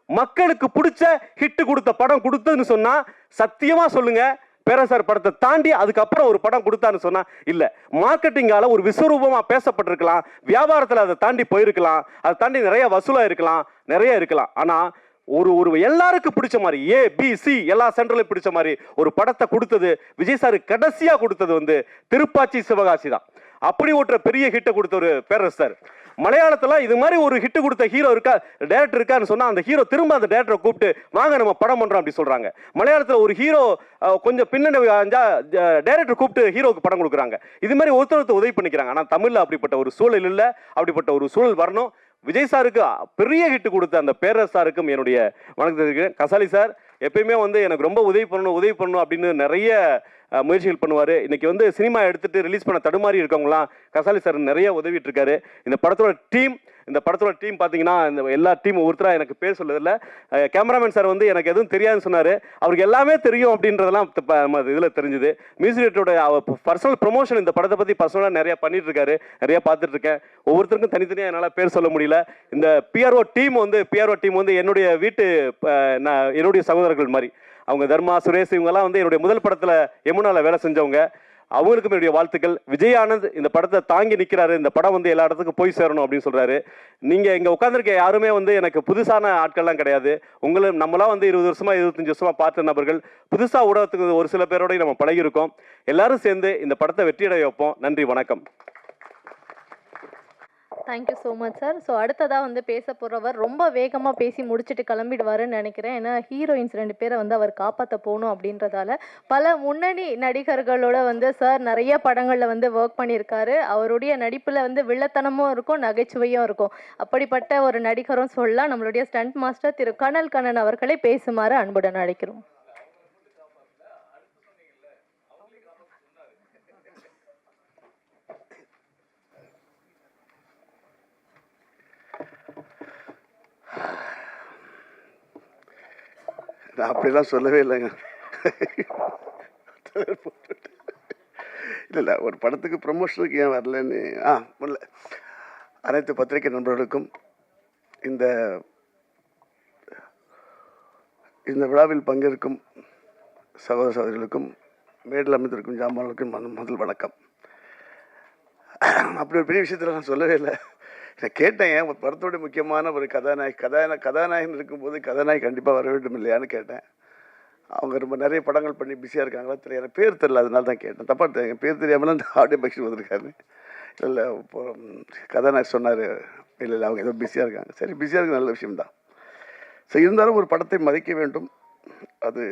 Speaker 2: மக்களுக்கு பிடிச்ச ஹிட் கொடுத்த படம் கொடுத்ததுன்னு சொன்னா சத்தியமா சொல்லுங்க, பேரரசர் படத்தை தாண்டி அதுக்கப்புறம் ஒரு படம் கொடுத்தான்னு சொன்னா இல்ல. மார்க்கெட்டிங்கால ஒரு விஸ்வரூபமா பேசப்பட்டிருக்கலாம், வியாபாரத்தில் அதை தாண்டி போயிருக்கலாம், அதை தாண்டி நிறைய வசூலா இருக்கலாம். ஆனா ஒரு எல்லாருக்கும் பிடிச்ச மாதிரி ABC எல்லா சென்டர்லையும் பிடிச்ச மாதிரி ஒரு படத்தை கொடுத்தது விஜய் சார் கடைசியா கொடுத்தது வந்து திருப்பாச்சி சிவகாசி தான். அப்படி ஒரு பெரிய ஹிட்டை கொடுத்த ஒரு பேரரசு சார். மலையாளத்தில் இது மாதிரி ஒரு ஹிட் கொடுத்த ஹீரோ இருக்கா, டேரக்டர் இருக்கான்னு சொன்னால் அந்த ஹீரோ திரும்ப அந்த டேரக்டரை கூப்பிட்டு வாங்க நம்ம படம் பண்ணுறோம் அப்படி சொல்கிறாங்க. மலையாளத்தில் ஒரு ஹீரோ கொஞ்சம் பின்னணி டேரக்டர் கூப்பிட்டு ஹீரோவுக்கு படம் கொடுக்குறாங்க. இது மாதிரி ஒருத்தர் உதவி பண்ணிக்கிறாங்க. ஆனால் தமிழில் அப்படிப்பட்ட ஒரு சூழல் இல்லை. அப்படிப்பட்ட ஒரு சூழல் வரணும். விஜய் சாருக்கு பெரிய ஹிட் கொடுத்த அந்த பேரரசு சாருக்கும் என்னுடைய வணக்கத்தை தெரிவிக்கிறேன். கசாலி சார் எப்பயுமே வந்து எனக்கு ரொம்ப உதவி பண்ணணும் அப்படின்னு நிறைய முயற்சிகள் பண்ணுவார். இன்னைக்கு வந்து சினிமா எடுத்துட்டு ரிலீஸ் பண்ண தடுமாறி இருக்கவங்களாம் கசாலி சார் நிறைய உதவிட்டு இருக்காரு. இந்த படத்தோட டீம் பார்த்தீங்கன்னா இந்த எல்லா டீம் ஒருத்தராக எனக்கு பேர் சொல்லதில்லை. கேமராமேன் சார் வந்து எனக்கு எதுவும் தெரியாதுன்னு சொன்னார். அவருக்கு எல்லாமே தெரியும் அப்படின்றதெல்லாம் இதில் தெரிஞ்சுது. மியூசிக் டைரக்டரோட பர்சனல் ப்ரொமோஷன் இந்த படத்தை பற்றி பர்சனலாக நிறையா பண்ணிட்டு இருக்காரு. நிறையா பார்த்துட்டு இருக்கேன். ஒவ்வொருத்தருக்கும் தனித்தனியாக என்னால் பேர் சொல்ல முடியல. இந்த பிஆர்ஓ டீம் வந்து என்னுடைய சகோதரர்கள் மாதிரி. அவங்க தர்மா, சுரேஷ் இவங்கெல்லாம் வந்து என்னுடைய முதல் படத்தில் யமுனாவில் வேலை செஞ்சவங்க. அவங்களுக்கும் என்னுடைய வாழ்த்துக்கள். விஜய் ஆனந்த் இந்த படத்தை தாங்கி நிற்கிறாரு. இந்த படம் வந்து எல்லா இடத்துக்கும் போய் சேரணும் அப்படின்னு சொல்கிறாரு. நீங்கள் இங்கே உட்காந்துருக்க யாருமே வந்து எனக்கு புதுசான ஆட்கள்லாம் கிடையாது. நம்மளாம் வந்து 20 வருஷமாக 25 வருஷமாக பார்த்த நபர்கள். புதுசாக ஊடகத்துக்கு ஒரு சில பேரோடய நம்ம பழகியிருக்கோம். எல்லாரும் சேர்ந்து இந்த படத்தை வெற்றியடைய வைப்போம். நன்றி, வணக்கம்.
Speaker 1: Thank you so much sir. So அடுத்ததாக வந்து பேச போகிறவர் ரொம்ப வேகமாக பேசி முடிச்சுட்டு கிளம்பிடுவாருன்னு நினைக்கிறேன். ஏன்னா ஹீரோயின்ஸ் 2 பேரை வந்து அவர் காப்பாற்ற போகணும் அப்படின்றதால பல முன்னணி நடிகர்களோட வந்து சார் நிறைய படங்களில் வந்து ஒர்க் பண்ணியிருக்காரு. அவருடைய நடிப்பில் வந்து வில்லத்தனமும் இருக்கும், நகைச்சுவையும் இருக்கும். அப்படிப்பட்ட ஒரு நடிகரும் சொல்லலாம். நம்மளுடைய ஸ்டண்ட் மாஸ்டர் திரு கனல் கண்ணன் அவர்களை பேசுமாறு அன்புடன் அழைக்கிறோம்.
Speaker 3: நான் அப்படிலாம் சொல்லவே இல்லைங்க. இல்லை ஒரு படத்துக்கு ப்ரமோஷனுக்கு ஏன் வரலன்னு முடியல. அனைத்து பத்திரிகை நண்பர்களுக்கும் இந்த விழாவில் பங்கேற்கும் சகோதர சகோதரிகளுக்கும் மேடையில் அமைந்திருக்கும் ஜாமான்களுக்கும் முதல் வணக்கம். அப்படி ஒரு பெரிய விஷயத்தில் நான் சொல்லவே இல்லை. நான் கேட்டேன், ஒரு படத்தோட முக்கியமான ஒரு கதாநாயகன் இருக்கும்போது கதாநாயகி கண்டிப்பாக வர வேண்டும் இல்லையான்னு கேட்டேன். அவங்க ரொம்ப நிறைய படங்கள் பண்ணி பிஸியாக இருக்காங்களா தெரியல, எனக்கு பேர் தெரியல, அதனால தான் கேட்டேன். தப்பாக என் பேர் தெரியாமல் அந்த ஆடியோ பக்ஷன் வந்திருக்காரு. இல்லை இப்போ கதாநாயகர் சொன்னார், இல்லை அவங்க ஏதோ பிஸியாக இருக்காங்க. சரி, பிஸியாக இருக்க நல்ல விஷயம்தான். ஸோ இருந்தாலும் ஒரு படத்தை மதிக்க வேண்டும். அது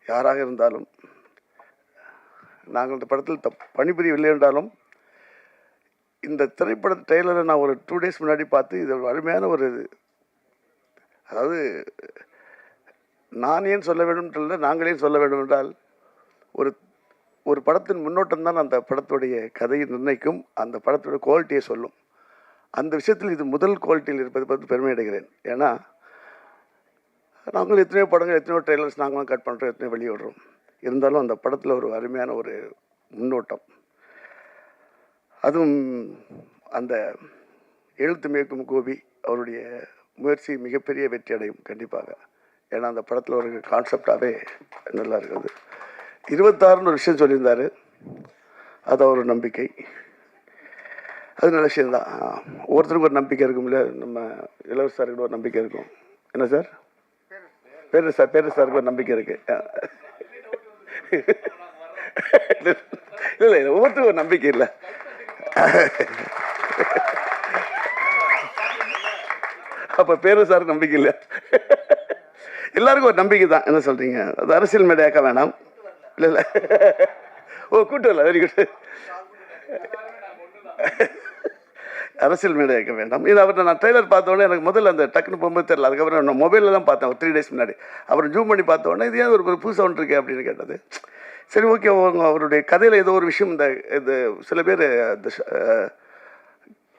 Speaker 3: யாராக இருந்தாலும், நாங்கள் இந்த படத்தில் பணிபுரியவில்லை என்றாலும் இந்த திரைப்பட ட்ரெய்லரை நான் ஒரு 2 days முன்னாடி பார்த்து இது ஒரு அருமையான ஒரு, அதாவது நான் ஏன் சொல்ல வேண்டும் இல்லை, நாங்களே சொல்ல வேண்டும் என்றால் ஒரு படத்தின் முன்னோட்டம் தான் அந்த படத்துடைய கதையை நிர்ணயிக்கும், அந்த படத்துடைய குவாலிட்டியை சொல்லும். அந்த விஷயத்தில் இது முதல் குவாலிட்டியில் இருப்பது பார்த்து பெருமை அடைகிறேன். ஏன்னா நாங்களும் எத்தனையோ படங்கள், எத்தனையோ ட்ரெய்லர்ஸ் நாங்களும் கட் பண்ணுறோம், எத்தனையோ வெளியே விடுறோம். இருந்தாலும் அந்த படத்தில் ஒரு அருமையான ஒரு முன்னோட்டம். அதுவும் அந்த எழுத்து மேற்கும் கோபி அவருடைய முயற்சி மிகப்பெரிய வெற்றி அடையும் கண்டிப்பாக. ஏன்னா அந்த படத்தில் ஒரு கான்செப்டாகவே நல்லா இருக்குது. 26ன்னு ஒரு விஷயம் சொல்லியிருந்தார், அது ஒரு நம்பிக்கை, அது நல்ல விஷயம்தான். ஒவ்வொருத்தருக்கும் ஒரு நம்பிக்கை இருக்கும்ல. நம்ம இளவரசருக்கு ஒரு நம்பிக்கை இருக்கும். என்ன சார் பேரு சாருக்கு ஒரு நம்பிக்கை இருக்கு. இல்லை ஒவ்வொருத்தருக்கும் ஒரு நம்பிக்கை இல்லை. அப்ப பேரு சார் நம்பிக்கை இல்லை. எல்லாருக்கும் ஒரு நம்பிக்கை தான். என்ன சொல்றீங்க? அது அரசியல் மேடையாக்க வேணாம். இல்லை இல்லை, கூட்டு வரல. Very good. அரசியல் மேடையாக்க வேண்டாம். இது அவர்கிட்ட நான் ட்ரெய்லர் பார்த்தோன்னே எனக்கு முதல்ல அந்த டக்குன்னு போகும்போது தெரியல. அதுக்கப்புறம் நான் மொபைலில் தான் பார்த்தேன் ஒரு 3 days முன்னாடி. அப்புறம் ஜூம் பண்ணி பார்த்தோன்னே இது ஏன் ஒரு புதுசாக ஒன்று இருக்கு அப்படின்னு கேட்டது. சரி, ஓகே, அவருடைய கதையில் ஏதோ ஒரு விஷயம், இது சில பேர் இந்த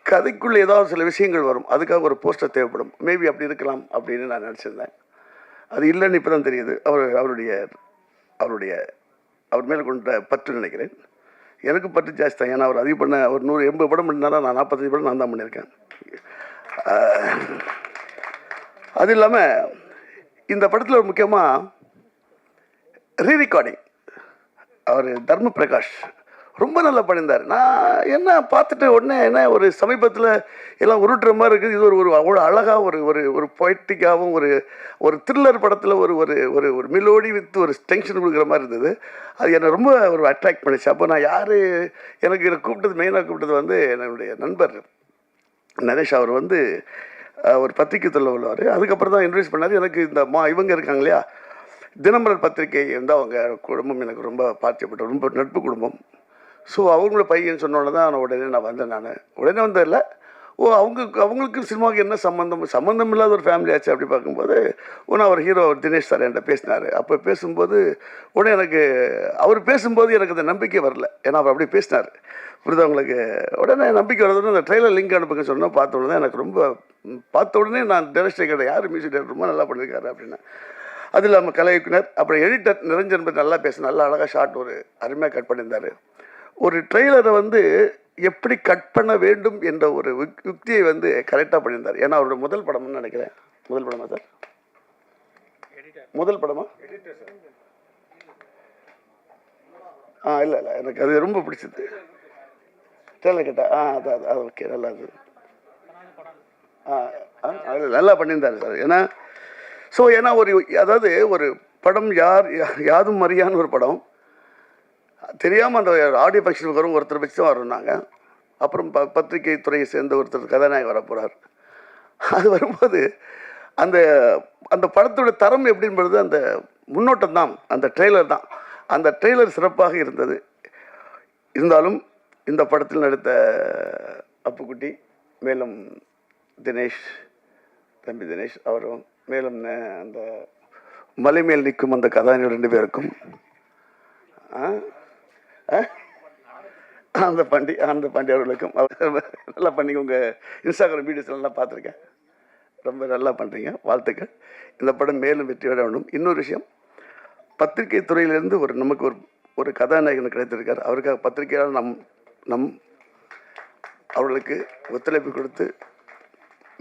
Speaker 3: கதைக்குள்ளே ஏதாவது சில விஷயங்கள் வரும், அதுக்காக ஒரு போஸ்டர் தேவைப்படும். மேபி அப்படி இருக்கலாம் அப்படின்னு நான் நினச்சிருந்தேன். அது இல்லைன்னு இப்போ தான் தெரியுது. அவர் மேலே கொண்ட பற்று நினைக்கிறேன். எனக்கு பற்று ஜாஸ்தி தான். ஏன்னா அவர் அதிகம் பண்ண ஒரு 180 படம் பண்ணினாரா, நான் 45 படம் நான் தான் பண்ணியிருக்கேன். அது இல்லாமல் இந்த படத்தில் ஒரு முக்கியமாக ரீரெக்கார்டிங், அவர் தர்ம பிரகாஷ் ரொம்ப நல்லா பண்ணியிருந்தார். நான் என்ன பார்த்துட்டு உடனே என்ன ஒரு சமீபத்தில் எல்லாம் உருட்டுற மாதிரி இருக்குது. இது ஒரு அவ்வளோ அழகாக ஒரு ஒரு ஒரு பொய்ட்டிக்காகவும் ஒரு த்ரில்லர் படத்தில் ஒரு ஒரு ஒரு ஒரு மிலோடி வித் ஒரு டென்ஷன் கொடுக்குற மாதிரி இருந்தது. அது என்னை ரொம்ப ஒரு அட்ராக்ட் பண்ணிச்சு. அப்போ நான் யார் எனக்கு கூப்பிட்டது மெயினாக கூப்பிட்டது வந்து என்னுடைய நண்பர் நரேஷ். அவர் வந்து ஒரு பத்திரிக்கை தொழில் உள்ளவர். அதுக்கப்புறம் தான் இன்ட்ரடியூஸ் பண்ணார். எனக்கு இந்த இவங்க இருக்காங்க இல்லையா, தினமலர் பத்திரிகை வந்து அவங்க குடும்பம் எனக்கு ரொம்ப பாத்தியப்பட்ட ரொம்ப நட்பு குடும்பம். ஸோ அவங்களோட பையன் சொன்னோன்னே தான் நான் வந்தேன். உடனே வந்ததில்லை. அவங்களுக்கு சினிமாவுக்கு என்ன சம்மந்தம் இல்லாத ஒரு ஃபேமிலி ஆச்சு. அப்படி பார்க்கும்போது அவர் ஹீரோ தினேஷ் சார் என்கிட்ட பேசினார். அப்போ பேசும்போது உடனே எனக்கு அவர் பேசும்போது எனக்கு அந்த நம்பிக்கை வரல. ஏன்னா அவர் அப்படி பேசினார். புரியுது அவங்களுக்கு. உடனே நம்பிக்கை வரதுன்னு அந்த ட்ரெயிலர் லிங்க் அனுப்புங்க சொன்னால் பார்த்த உடனே எனக்கு ரொம்ப பார்த்த உடனே நான் டைரக்டர் கேட்டேன், யார் மியூசிக் டைரக்டர் ரொம்ப நல்லா பண்ணியிருக்காரு அப்படின்னா. அது இல்லாமல் கலை இயக்குனர், அப்புறம் எடிட்டர் நிரஞ்சன் பற்றி நல்லா பேச நல்லா அழகாக ஷார்ட் ஒரு அருமையாக கட் பண்ணியிருந்தார். ஒரு ட்ரெய்லரை வந்து எப்படி கட் பண்ண வேண்டும் என்ற ஒரு யுக்தியை வந்து கரெக்டாக பண்ணியிருந்தார். ஏன்னா அவரோட முதல் படம்னு நினைக்கிறேன். முதல் படமா சார்? முதல் படமா? இல்லை எனக்கு அது ரொம்ப பிடிச்சது. ட்ரெய்லர் கேட்டா அது ஓகே, நல்லா இருந்தது. நல்லா பண்ணியிருந்தார் சார். ஏன்னா ஏன்னா அதாவது ஒரு படம் யாதும் அறியான்னு ஒரு படம் தெரியாமல் அந்த ஆடியோ ஃபங்க்ஷனுக்கு வரும் ஒருத்தர் வச்சு தான் வரோம்னாங்க. அப்புறம் பத்திரிகை துறையை சேர்ந்த ஒருத்தர் கதாநாயகர் வர போகிறார். அது வரும்போது அந்த அந்த படத்தோட தரம் எப்படின்றது அந்த முன்னோட்டம் தான், அந்த ட்ரெய்லர் தான். அந்த ட்ரெய்லர் சிறப்பாக இருந்தது. இருந்தாலும் இந்த படத்தில் நடித்த அப்புக்குட்டி, மேலும் தினேஷ், தம்பி தினேஷ் அவரும், மேலும் அந்த மலை மேல் நிற்கும் அந்த கதாநாயகர் 2 பேருக்கும், அந்த பாண்டி அவர்களுக்கும் நல்லா பண்ணி உங்கள் இன்ஸ்டாகிராம் வீடியோஸ் நல்லா பார்த்துருக்கேன். ரொம்ப நல்லா பண்ணுறீங்க, வாழ்த்துக்கள். இந்த படம் மேலும் வெற்றி பெற வேண்டும். இன்னொரு விஷயம், பத்திரிகை துறையிலேருந்து நமக்கு ஒரு கதாநாயகன் கிடைத்திருக்கார். அவருக்காக பத்திரிகையாளர் நம் அவர்களுக்கு ஒத்துழைப்பு கொடுத்து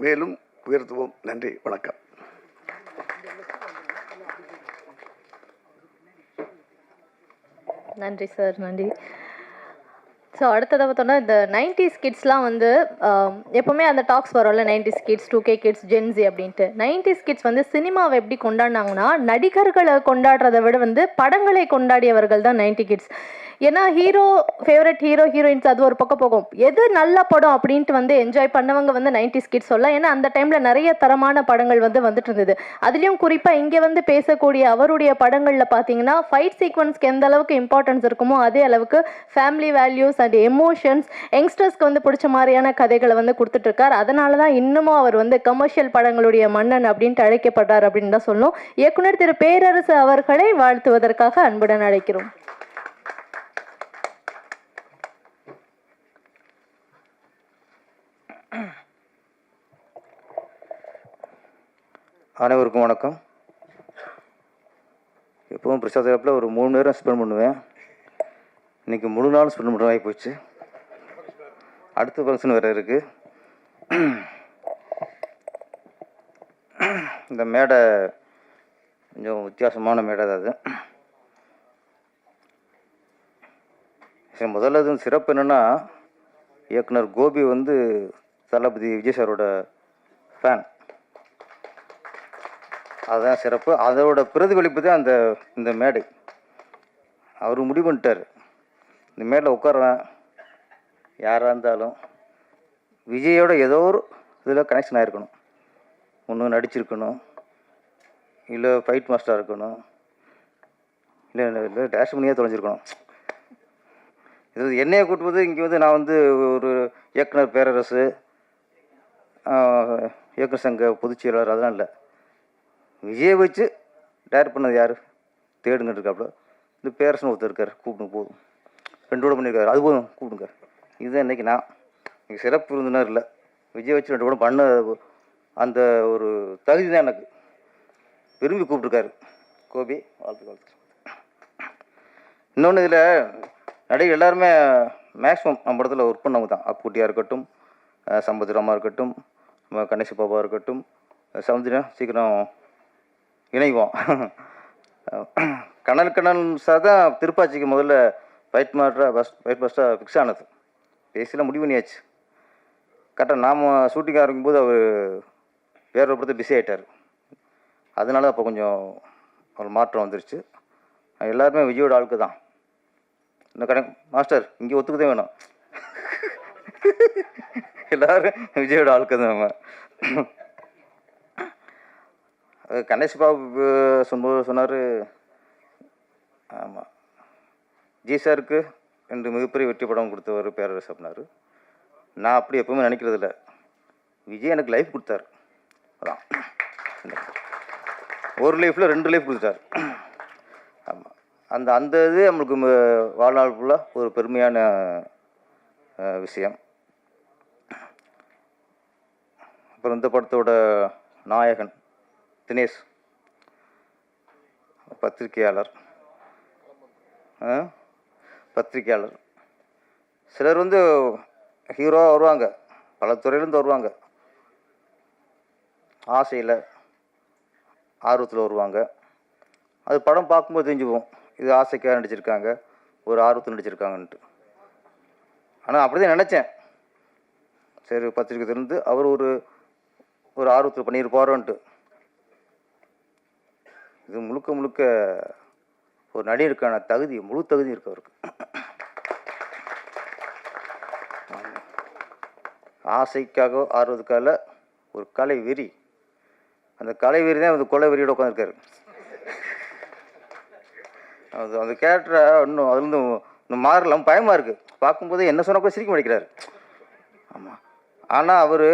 Speaker 3: மேலும் உயர்த்துவோம். நன்றி, வணக்கம்.
Speaker 1: நன்றி சார், நன்றி. ஸோ அடுத்ததை பார்த்தோன்னா இந்த 90s கிட்ஸ்லாம் வந்து எப்போவுமே அந்த டாக்ஸ் வரும்ல, 90s kids, 2K kids, Gen Z அப்படின்ட்டு. 90s கிட்ஸ் வந்து சினிமாவை எப்படி கொண்டாடினாங்கன்னா, நடிகர்களை கொண்டாடுறதை விட வந்து படங்களை கொண்டாடியவர்கள் தான் 90 கிட்ஸ். ஏன்னா ஃபேவரட் ஹீரோ ஹீரோயின்ஸ் அது ஒரு பக்கம் போகும். எது நல்ல படம் அப்படின்ட்டு வந்து என்ஜாய் பண்ணவங்க வந்து 90s கிட்ஸ் சொல்லலாம். ஏன்னா அந்த டைமில் நிறைய தரமான படங்கள் வந்து வந்துட்டு இருந்தது. அதுலேயும் குறிப்பாக இங்கே வந்து பேசக்கூடிய அவருடைய படங்களில் பார்த்தீங்கன்னா ஃபைட் சீக்வன்ஸ்க்கு எந்த அளவுக்கு இம்பார்ட்டன்ஸ் இருக்குமோ அதே அளவுக்கு ஃபேமிலி வேல்யூஸ் அண்ட் எமோஷன்ஸ், யங்ஸ்டர்ஸ்க்கு வந்து பிடிச்ச மாதிரியான கதைகளை வந்து கொடுத்துட்ருக்கார். அதனால தான் இன்னமும் அவர் வந்து கமர்ஷியல் படங்களுடைய மன்னன் அப்படின்ட்டு அழைக்கப்படுறார் அப்படின்னு தான் சொல்லணும். இயக்குனர் திரு பேரரசு அவர்களை வாழ்த்துவதற்காக அன்புடன் அழைக்கிறோம்.
Speaker 4: அனைவருக்கும் வணக்கம். எப்பவும் பிரசாத் தரப்பில் ஒரு 3 நேரம் ஸ்பெண்ட் பண்ணுவேன். இன்றைக்கி முழு நாள் ஸ்பெண்ட் பண்ணுற ஆகி போச்சு. அடுத்த ஃபங்க்ஷன் வேறு இருக்குது. இந்த மேடை கொஞ்சம் வித்தியாசமான மேடை தான் அது. சரி, முதல்ல அது சிறப்பு என்னென்னா, இயக்குனர் கோபி வந்து தளபதி விஜய் சாரோட ஃபேன். அதுதான் சிறப்பு. அதோட பிரதிபலிப்பு தான் இந்த மேடை. அவர் முடிவு பண்ணிட்டார், இந்த மேடையில் உட்காருவேன் யாராக இருந்தாலும் விஜயோட ஏதோ ஒரு இதில் கனெக்ஷன் ஆகிருக்கணும். ஒன்று நடிச்சிருக்கணும், இல்லை ஃபைட் மாஸ்டராக இருக்கணும், இல்லை டேஷ் பண்ணியாக தொலைஞ்சிருக்கணும். இது என்னையை கூட்டுவது இங்கே வந்து நான் வந்து ஒரு இயக்குனர் பேரரசு, இயக்குனர் சங்க பொதுச் செயலாளர் அதெல்லாம் இல்லை. விஜயை வச்சு டைரக்ட் பண்ணது யார் தேடுங்கிட்டு இருக்காப்புல. இந்த பேரரசன் ஒருத்தர் இருக்கார், கூப்பிடுங்க போதும். 2 கூட பண்ணியிருக்காரு, அது போதும் கூப்பிடுங்க. இதுதான் இன்றைக்கி நான் இங்கே சிறப்பு விருந்தினர் இல்லை, விஜய் வச்சு 2 கூட பண்ண அந்த ஒரு தகுதி தான் எனக்கு. விரும்பி கூப்பிட்ருக்காரு கோபி, வாழ்த்து. இன்னொன்று, இதில் நடிகை எல்லாருமே மேக்ஸிமம் நம்ம படத்தில் ஒர்க் பண்ணவங்க தான். அப்புட்டியாக இருக்கட்டும், சம்பத்ராமா இருக்கட்டும், கணேஷ் பாபா இருக்கட்டும், சமுத்திரம் சீக்கிரம் இணைவோம். கனல் சார் தான் திருப்பாச்சிக்கு முதல்ல ஃபைட் மாஸ்டராக ஃபிக்ஸ் ஆனது. பேசிலாம் முடிவு பண்ணியாச்சு. கரெக்டாக நாம் ஷூட்டிங் ஆரம்பிக்கும்போது அவர் வேற ஒரு படத்தை பிஸி ஆகிட்டார். அதனால அப்போ கொஞ்சம் ஒரு மாற்றம் வந்துருச்சு. எல்லாருமே விஜயோட ஆளுக்கு தான். இந்த கடை மாஸ்டர் இங்கே ஒத்துக்கதே வேணும். எல்லோரும் விஜயோட ஆளுக்கு தான். நம்ம கணேஷ் பாபு சொன்னார். ஆமாம், ஜி சாருக்கு 2 மிகப்பெரிய வெற்றி படம் கொடுத்தவர் பேரரசு அப்படின்னாரு. நான் அப்படி எப்பவுமே நினைக்கிறதில்ல. விஜய் எனக்கு லைஃப் கொடுத்தாரு. அதான் ஒரு லைஃப்பில் 2 லைஃப் கொடுத்தாரு. ஆமாம், அந்த இது நம்மளுக்கு வாழ்நாள் ஃபுல்லாக ஒரு பெருமையான விஷயம். அப்புறம் இந்த படத்தோட நாயகன் தினேஷ், பத்திரிக்கையாளர். சிலர் ஹீரோவாக வருவாங்க, பல துறையிலேருந்து வருவாங்க, ஆசையில் ஆர்வத்தில் வருவாங்க. அது படம் பார்க்கும்போது தெரிஞ்சுக்குவோம், இது ஆசைக்காக நடிச்சிருக்காங்க, ஒரு ஆர்வத்தில் நடிச்சிருக்காங்கன்ட்டு. ஆனால் அப்படி தான் நினச்சேன். சரி, பத்திரிக்கை திறந்து அவர் ஒரு ஆர்வத்தில் பண்ணியிருப்பாரோன்ட்டு. இது முழுக்க ஒரு நடிகருக்கான தகுதி, முழு தகுதி இருக்கு அவருக்கு. ஆசைக்காக ஆர்வத்துக்காக ஒரு கலை வெறி. அந்த கலை வெறி தான் கொலை வெறியோட உட்காந்துருக்காரு. அந்த கேரக்டரை இன்னும் அதுலேருந்து இன்னும் மாறலாம், பயமாக இருக்குது. பார்க்கும்போது என்ன சொன்னால் கூட சிரிக்க மாட்டேங்கிறாரு. ஆமாம், ஆனால் அவர்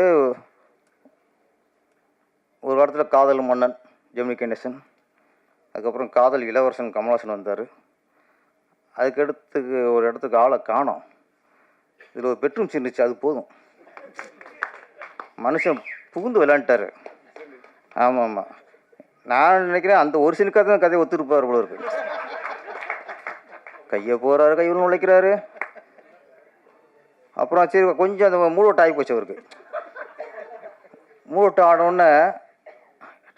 Speaker 4: ஒரு வாரத்தில் காதல் மன்னன் ஜெமினி கணேசன், அதுக்கப்புறம் காதல் இளவரசன் கமல்ஹாசன் வந்தார். அதுக்கடுத்து ஒரு இடத்துக்கு ஆளை காணோம். இதில் ஒரு பெட்ரூம் சீன் இருந்துச்சு, அது போதும். மனுஷன் புகுந்து விளையாண்டார். ஆமாம், நான் நினைக்கிறேன் அந்த ஒரு சீனுக்காக தான் கதையை ஒத்துருப்பார் போல இருக்கு. கையை போகிறாரு, கையில் நுழைக்கிறாரு. அப்புறம் சரி கொஞ்சம் அந்த மூளோட்டை ஆகி போச்சு அவருக்கு. மூளோட்டை ஆனோடனே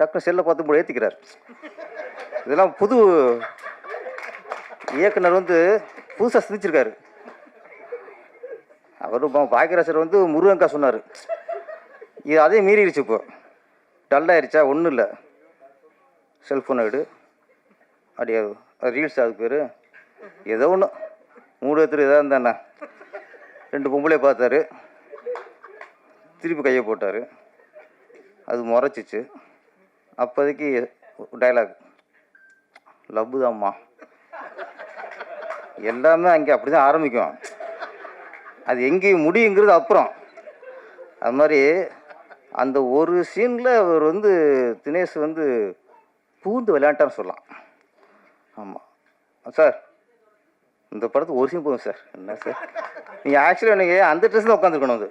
Speaker 4: டக்குனு செல்லை பார்த்து போய் ஏற்றிக்கிறார். இதெல்லாம் புது இயக்குனர் புதுசாக சிந்திச்சிருக்காரு. அவர் பாக்கியராசர் முருகன்கா சொன்னார். இது அதே மீறிடுச்சு. இப்போ டல்லாயிருச்சா, ஒன்றும் இல்லை, செல்ஃபோனை எடு, அப்படியே ரீல்ஸ், அதுக்கு பேர் ஏதோ ஒன்று மூடு எடுத்துட்டு எதாவது இருந்தாண்ணா. 2 பொம்பளை பார்த்தாரு, திருப்பி கையை போட்டார். அது முறைச்சிச்சு. அப்போதைக்கு டைலாக், லவ்வு தான்மா. எல்லாமே அங்கே அப்படி தான் ஆரம்பிக்கும், அது எங்கேயும் முடியுங்கிறது அப்புறம். அது மாதிரி அந்த ஒரு சீனில் அவர் தினேஷ் பூந்து விளையாண்டான்னு சொல்லலாம். ஆமாம் சார், இந்த படத்துக்கு ஒரு சீன் போதும் சார். என்ன சார், நீங்கள் ஆக்சுவலாக எனக்கு அந்த ட்ரெஸ் தான் உட்காந்துருக்கணும். அது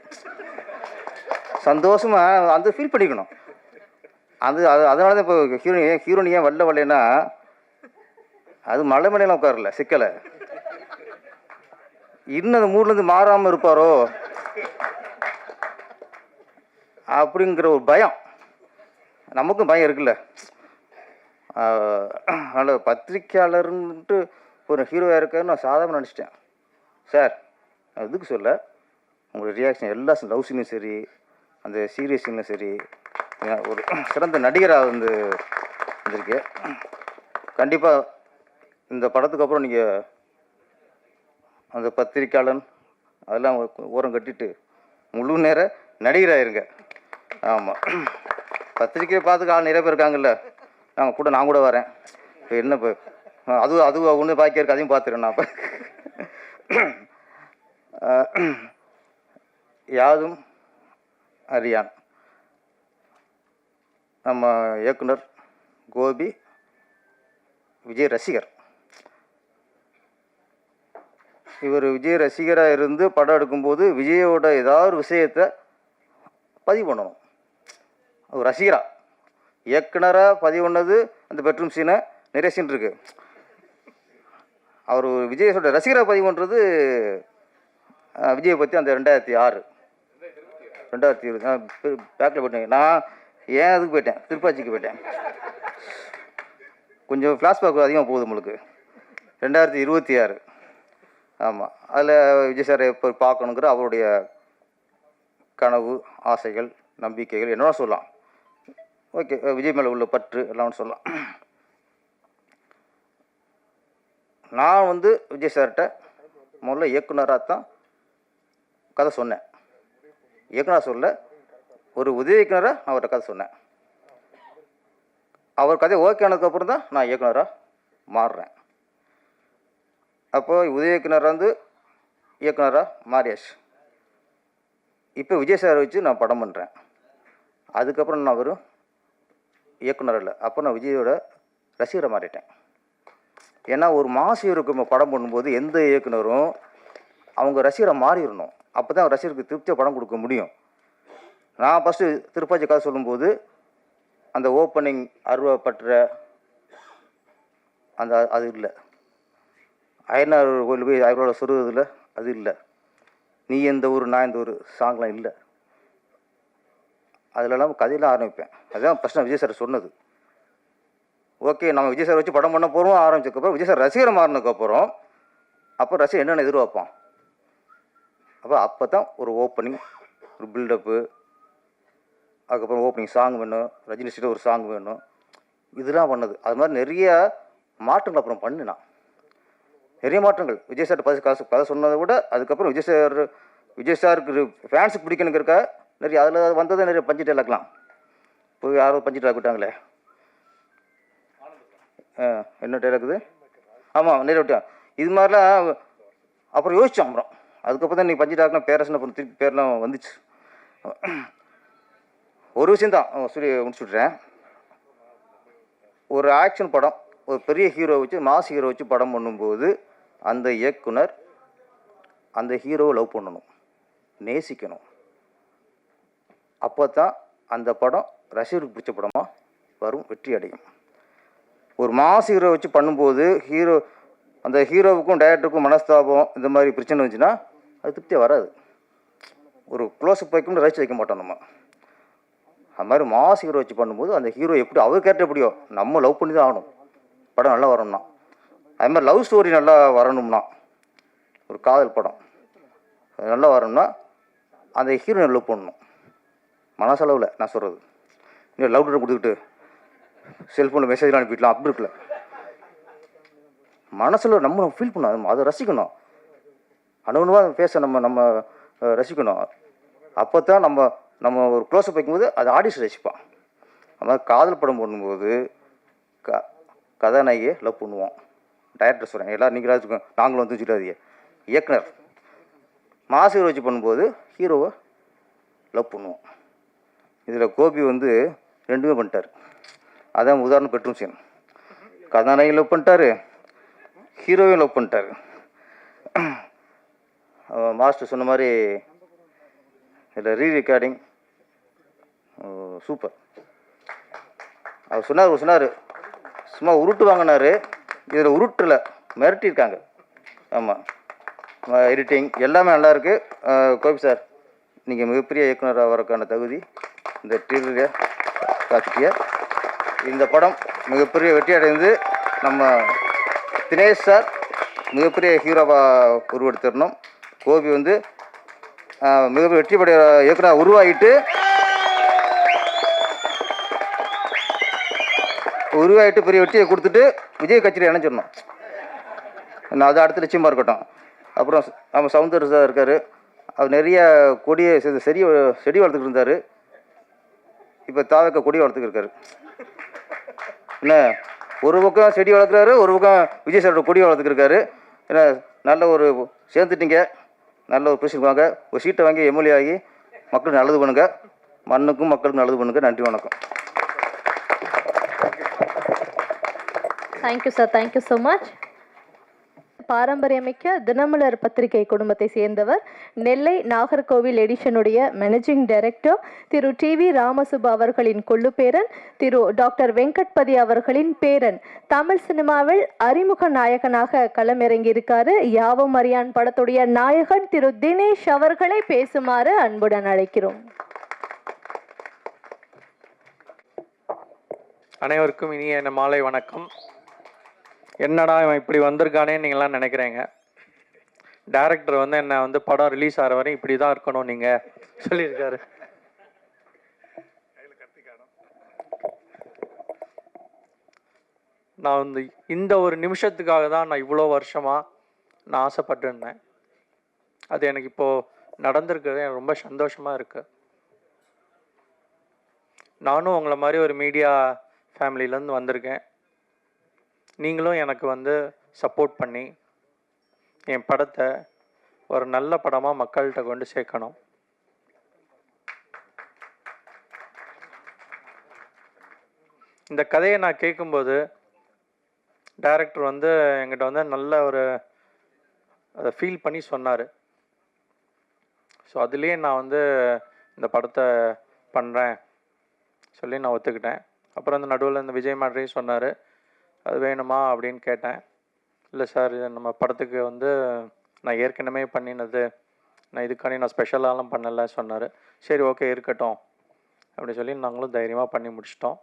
Speaker 4: சந்தோஷமாக அந்த ஃபீல் பண்ணிக்கணும். அதனால தான் இப்போ ஹீரோனி ஏன் வரலன்னா, அது மலை மலையெல்லாம் உட்காரல, சிக்கலை. இன்னும் அந்த மூட்லேருந்து மாறாமல் இருப்பாரோ அப்படிங்கிற ஒரு பயம், நமக்கும் பயம் இருக்குல்ல. அதனால் பத்திரிக்கையாளர்ன்ட்டு ஒரு ஹீரோவாக இருக்காரு நான் சாதாரண நினச்சிட்டேன். சார் அதுக்கு சொல்ல, உங்களோட ரியாக்ஷன் எல்லா லவ் சீனும் சரி, அந்த சீரியஸ் சீனும் சரி, ஒரு சிறந்த நடிகராக வந்திருக்கு. கண்டிப்பாக இந்த படத்துக்கு அப்புறம் நீங்கள் அந்த பத்திரிக்கையாளன் அதெல்லாம் ஓரம் கட்டிட்டு முழு நேர நடிகராயிருங்க. ஆமாம், பத்திரிக்கையை பார்த்துக்க ஆள் நிறைய பேர் இருக்காங்கல்ல, நான் கூட வரேன். இப்போ என்ன இப்போ அது ஒன்று பாக்கியா இருக்கு, அதையும் பார்த்துறேன் நான். இப்போ யாதும் அறியான் நம்ம இயக்குனர் கோபி விஜய் ரசிகர். இவர் விஜய் ரசிகராக இருந்து படம் எடுக்கும்போது விஜயோட ஏதாவது ஒரு விஷயத்தை பதிவு பண்ணணும். அவர் ரசிகராக இயக்குனராக பதிவு பண்ணது அந்த பெட்ரூம் சீனை, நிறைய சீன் இருக்கு. அவர் விஜயோட ரசிகராக பதிவு பண்ணுறது விஜயை பற்றி அந்த 2006 2020 பேக்கில் போயிட்டேன். நான் ஏன் அதுக்கு போயிட்டேன், திருப்பாச்சிக்கு போயிட்டேன். கொஞ்சம் ஃப்ளாஷ்பேக் அதிகமாக போகுது உங்களுக்கு. 2026 ஆமாம், அதில் விஜய் சார் எப்போ பார்க்கணுங்கிற அவருடைய கனவு, ஆசைகள், நம்பிக்கைகள் என்னவோ சொல்லலாம். ஓகே, விஜய் மேலே உள்ள பற்று எல்லாம் சொல்லலாம். நான் வந்து விஜய் சார்கிட்ட முதல்ல இயக்குனராக தான் கதை சொன்னேன். இயக்குனராக சொல்ல, ஒரு உதவி இயக்குனராக நான் அவர்கிட்ட கதை சொன்னேன். அவர் கதை ஓகே ஆனதுக்கப்புறம் தான் நான் இயக்குனராக மாறுறேன். அப்போது உதவி இயக்குனராக வந்து இயக்குனராக மாறியாச்சு. இப்போ விஜய் சார் வச்சு நான் படம் பண்ணுறேன். அதுக்கப்புறம் நான் வெறும் இயக்குனர் இல்லை, அப்போ நான் விஜயோட ரசிகரை மாறிட்டேன். ஏன்னா ஒரு மாசியருக்கு படம் பண்ணும்போது எந்த இயக்குனரும் அவங்க ரசிகரை மாறிடணும். அப்போ தான் ரசிகருக்கு திருப்தியாக படம் கொடுக்க முடியும். நான் ஃபஸ்ட்டு திருப்பாச்சி கதை சொல்லும்போது அந்த ஓப்பனிங் அருவப்பற்ற அந்த அது இல்லை, அயனார் கோயில் போய் அவரோட சொருவதில் அது இல்லை, நீ எந்த ஊர் நான் எந்த ஊர் சாங்லாம் இல்லை. அதிலெல்லாம் கதையெல்லாம் ஆரம்பிப்பேன். அதுதான் ஃபஸ்ட் நான் விஜய் சார் சொன்னது. ஓகே, நம்ம விஜய் சார் வச்சு படம் பண்ண போகிறோம் ஆரம்பிச்சதுக்கப்புறம் விஜய் சார் ரசிகரை மாறினதுக்கப்புறம் அப்போ ரசிகர் என்னென்ன எதிர்பார்ப்பான். அப்போ தான் ஒரு ஓப்பனிங், ஒரு பில்டப்பு, அதுக்கப்புறம் ஓப்பனிங் சாங் வேணும், ரஜினி ஸ்ரீ ஒரு சாங் வேணும், இதெல்லாம் பண்ணது. அது மாதிரி நிறைய மாற்றங்கள் அப்புறம் பண்ணினான். நிறைய மாற்றங்கள் விஜய் சார் கதை சொன்னதை விட அதுக்கப்புறம் விஜய் சாருக்கு ஃபேன்ஸுக்கு பிடிக்கணுங்கிறக்கா நிறைய அதில் வந்ததை நிறைய பஞ்சு டைலாக்லாம் போய் யாரோ பஞ்சு டைலாக் விட்டாங்களே, என்ன டைலாக் இது? ஆமாம், நிறைய விட்டான். இது மாதிரிலாம் அப்புறம் யோசித்தோம். அப்புறம் அதுக்கப்புறம் தான் நீ பஞ்சு டைலாக்லாம் பேரஸ்ன்னு அப்புறம் திருப்பி பேர்லாம் வந்துச்சு. ஒரு விஷயந்தான் சொல்லி முடிச்சுட்றேன். ஒரு ஆக்ஷன் படம், ஒரு பெரிய ஹீரோ வச்சு மாஸ் ஹீரோ வச்சு படம் பண்ணும்போது அந்த இயக்குனர் அந்த ஹீரோவை லவ் பண்ணணும், நேசிக்கணும். அப்போ தான் அந்த படம் ரசிகருக்கு பிடிச்ச படமாக வரும், வெற்றி அடையும். ஒரு மாஸ் ஹீரோ வச்சு பண்ணும்போது அந்த ஹீரோவுக்கும் டைரக்டருக்கும் மனஸ்தாபம் இந்த மாதிரி பிரச்சனை வந்துச்சுன்னா அது திருப்தியாக வராது. ஒரு க்ளோஸ்அப் வைக்கணும்னு ரசிச்சு வைக்க மாட்டோம் நம்ம. அது மாதிரி மாஸ் ஹீரோ வச்சு பண்ணும்போது அந்த ஹீரோ எப்படி அவர் கேரக்டர் எப்படியோ நம்ம லவ் பண்ணி தான் ஆகணும், படம் நல்லா வரணும்னா. அது மாதிரி லவ் ஸ்டோரி நல்லா வரணும்னா, ஒரு காதல் படம் நல்லா வரணும்னா அந்த ஹீரோனை லவ் பண்ணணும். மனசளவில் நான் சொல்கிறது, இன்னும் லவ் லெட்டர் கொடுத்துக்கிட்டு செல்ஃபோனில் மெசேஜ்லாம் அனுப்பிடலாம் அப்படி இருக்குல்ல. மனசில் நம்ம ஃபீல் பண்ணணும், அதை ரசிக்கணும், அணுகுணமாக பேச நம்ம ரசிக்கணும். அப்போ தான் நம்ம ஒரு க்ளோஸ்அப் வைக்கும்போது அது ஆடியன்ஸ் ரசிப்பான். அது மாதிரி காதல் படம் பண்ணும்போது கதாநாயகியை லவ் பண்ணுவோம். டைரக்டர் சொல்கிறேன், எல்லோரும் நீங்களாக நாங்களும் வந்து சொல்லாதீங்க. இயக்குனர் மாஸ் ஹீரோ வச்சு பண்ணும்போது ஹீரோவை லவ் பண்ணுவோம். இதில் கோபி வந்து ரெண்டுமே பண்ணிட்டார். அதான் உதாரணம் பெட்ரூம் சீன். கதாநாயகி லவ் பண்ணிட்டாரு, ஹீரோவையும் லவ் பண்ணிட்டாரு. மாஸ்டர் சொன்ன மாதிரி இதில் ரெக்கார்டிங் சூப்பர். அவர் சொன்னார் சும்மா உருட்டு வாங்கினார், இதில் உருட்டில் மிரட்டியிருக்காங்க. ஆமாம், எடிட்டிங் எல்லாமே நல்லாயிருக்கு. கோபி சார், நீங்கள் மிகப்பெரிய இயக்குனராக வரக்கான தகுதி இந்த டீலரை காட்டிய. இந்த படம் மிகப்பெரிய வெற்றி அடைந்து நம்ம தினேஷ் சார் மிகப்பெரிய ஹீரோவாக உருவெடுத்துடணும். கோபி வந்து மிகப்பெரிய வெற்றி படைய இயக்குனர் உருவாகிட்டு பெரிய வெற்றியை கொடுத்துட்டு விஜய் கட்சியில் இணைஞ்சிடணும். நான் அது அடுத்த லட்சியமாக இருக்கட்டும். அப்புறம் நம்ம சவுந்தர் சார் இருக்கார், அவர் நிறைய செடி வளர்த்துக்கிட்டு இருந்தார். இப்போ தாவக்க கொடி வளர்த்துக்கு இருக்காரு. என்ன, ஒரு பக்கம் செடி வளர்க்குறாரு, ஒரு பக்கம் விஜய் சாரோட கொடி வளர்த்துக்கிருக்காரு. ஏன்னா நல்ல ஒரு சேர்ந்துட்டீங்க, நல்ல ஒரு பொசிஷன் வாங்க, ஒரு சீட்டை வாங்கி எம்எல்ஏ ஆகி மக்களுக்கு நல்லது பண்ணுங்கள், மண்ணுக்கும் மக்களுக்கும் நல்லது பண்ணுங்கள். நன்றி, வணக்கம்.
Speaker 1: Thank you sir, thank you so much. பாரம்பரியமிக்க தினமலர் பத்திரிகை குடும்பத்தை சேர்ந்தவர், நெல்லை நாகர்கோவில் எடிஷனுடைய மேனேஜிங் டைரக்டர் திரு டிவி ராமசுப்பு அவர்களின் கொள்ளுப்பேரன், திரு டாக்டர் வெங்கட்பதி அவர்களின் பேரன். தமிழ் சினிமாவில் அறிமுக நாயகனாக களமிறங்கி இருக்காரு. யாவும் அறியான் படத்துடைய நாயகன் திரு தினேஷ் அவர்களை பேசுமாறு அன்புடன் அழைக்கிறோம்.
Speaker 5: அனைவருக்கும் இனிய மாலை வணக்கம். என்னடா இவன் இப்படி வந்திருக்கானே நீங்களாம் நினைக்கிறீங்க. டைரக்டர் வந்து என்னை வந்து படம் ரிலீஸ் ஆகிற வரையும் இப்படி தான் இருக்கணும் நீங்கள் சொல்லியிருக்காரு. நான் வந்து இந்த ஒரு நிமிஷத்துக்காக தான் நான் இவ்வளோ வருஷமாக நான் ஆசைப்பட்டு இருந்தேன். அது எனக்கு இப்போது நடந்திருக்கிறது எனக்கு ரொம்ப சந்தோஷமாக இருக்குது. நானும் உங்களை மாதிரி ஒரு மீடியா ஃபேமிலியிலேருந்து வந்திருக்கேன். நீங்களும் எனக்கு வந்து சப்போர்ட் பண்ணி என் படத்தை ஒரு நல்ல படமாக மக்கள்கிட்ட கொண்டு சேர்க்கணும். இந்த கதையை நான் கேட்கும்போது டைரக்டர் வந்து என்கிட்ட வந்து நல்ல ஒரு அதை ஃபீல் பண்ணி சொன்னார். ஸோ அதுலேயே நான் வந்து இந்த படத்தை பண்ணுறேன் சொல்லி நான் ஒத்துக்கிட்டேன். அப்புறம் அந்த நடுவில் இந்த விஜய் மேட்ரையும் சொன்னார், அது வேணுமா அப்படின்னு கேட்டேன். இல்லை சார், இது நம்ம படத்துக்கு வந்து நான் ஏற்கனவே பண்ணினது, நான் இதுக்காண்டி நான் ஸ்பெஷலாலாம் பண்ணலை சொன்னார். சரி ஓகே இருக்கட்டும் அப்படி சொல்லி நாங்களும் தைரியமாக பண்ணி முடிச்சிட்டோம்.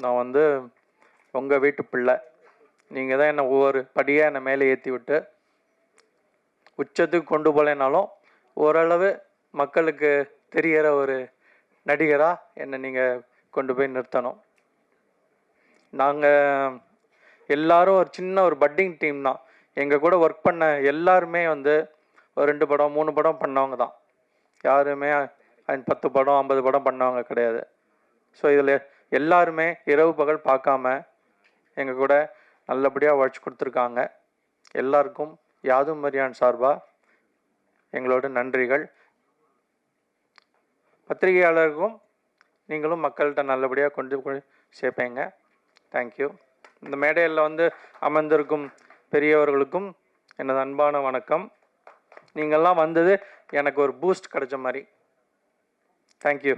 Speaker 5: நான் வந்து உங்கள் வீட்டு பிள்ளை, நீங்கள் தான் என்னை ஒவ்வொரு படியாக என்னை மேலே ஏற்றி விட்டு உச்சத்துக்கு கொண்டு போகலைனாலும் ஓரளவு மக்களுக்கு தெரிகிற ஒரு நடிகராக என்னை நீங்கள் கொண்டு போய் நிறுத்தணும். நாங்கள் எல்லாரும் ஒரு சின்ன ஒரு பட்டிங் டீம் தான். எங்கள் கூட ஒர்க் பண்ண எல்லாருமே வந்து ஒரு 2 படம் 3 படம் பண்ணவங்க தான். யாருமே 10 படம் 50 படம் பண்ணவங்க கிடையாது. ஸோ இதில் எல்லாருமே இரவு பகல் பார்க்காம எங்கள் கூட நல்லபடியாக உழைச்சி கொடுத்துருக்காங்க. எல்லாருக்கும் யாதும் மரியான் சார்பாக எங்களோட நன்றிகள். பத்திரிகையாளருக்கும் நீங்களும் மக்கள்கிட்ட நல்லபடியாக கொண்டு சேர்ப்பீங்க. தேங்க்யூ. இந்த மேடையில் வந்து அமர்ந்திருக்கும் பெரியவர்களுக்கும் எனது அன்பான வணக்கம். நீங்கள்லாம் வந்தது எனக்கு ஒரு பூஸ்ட் கிடைச்ச மாதிரி. தேங்க்யூ.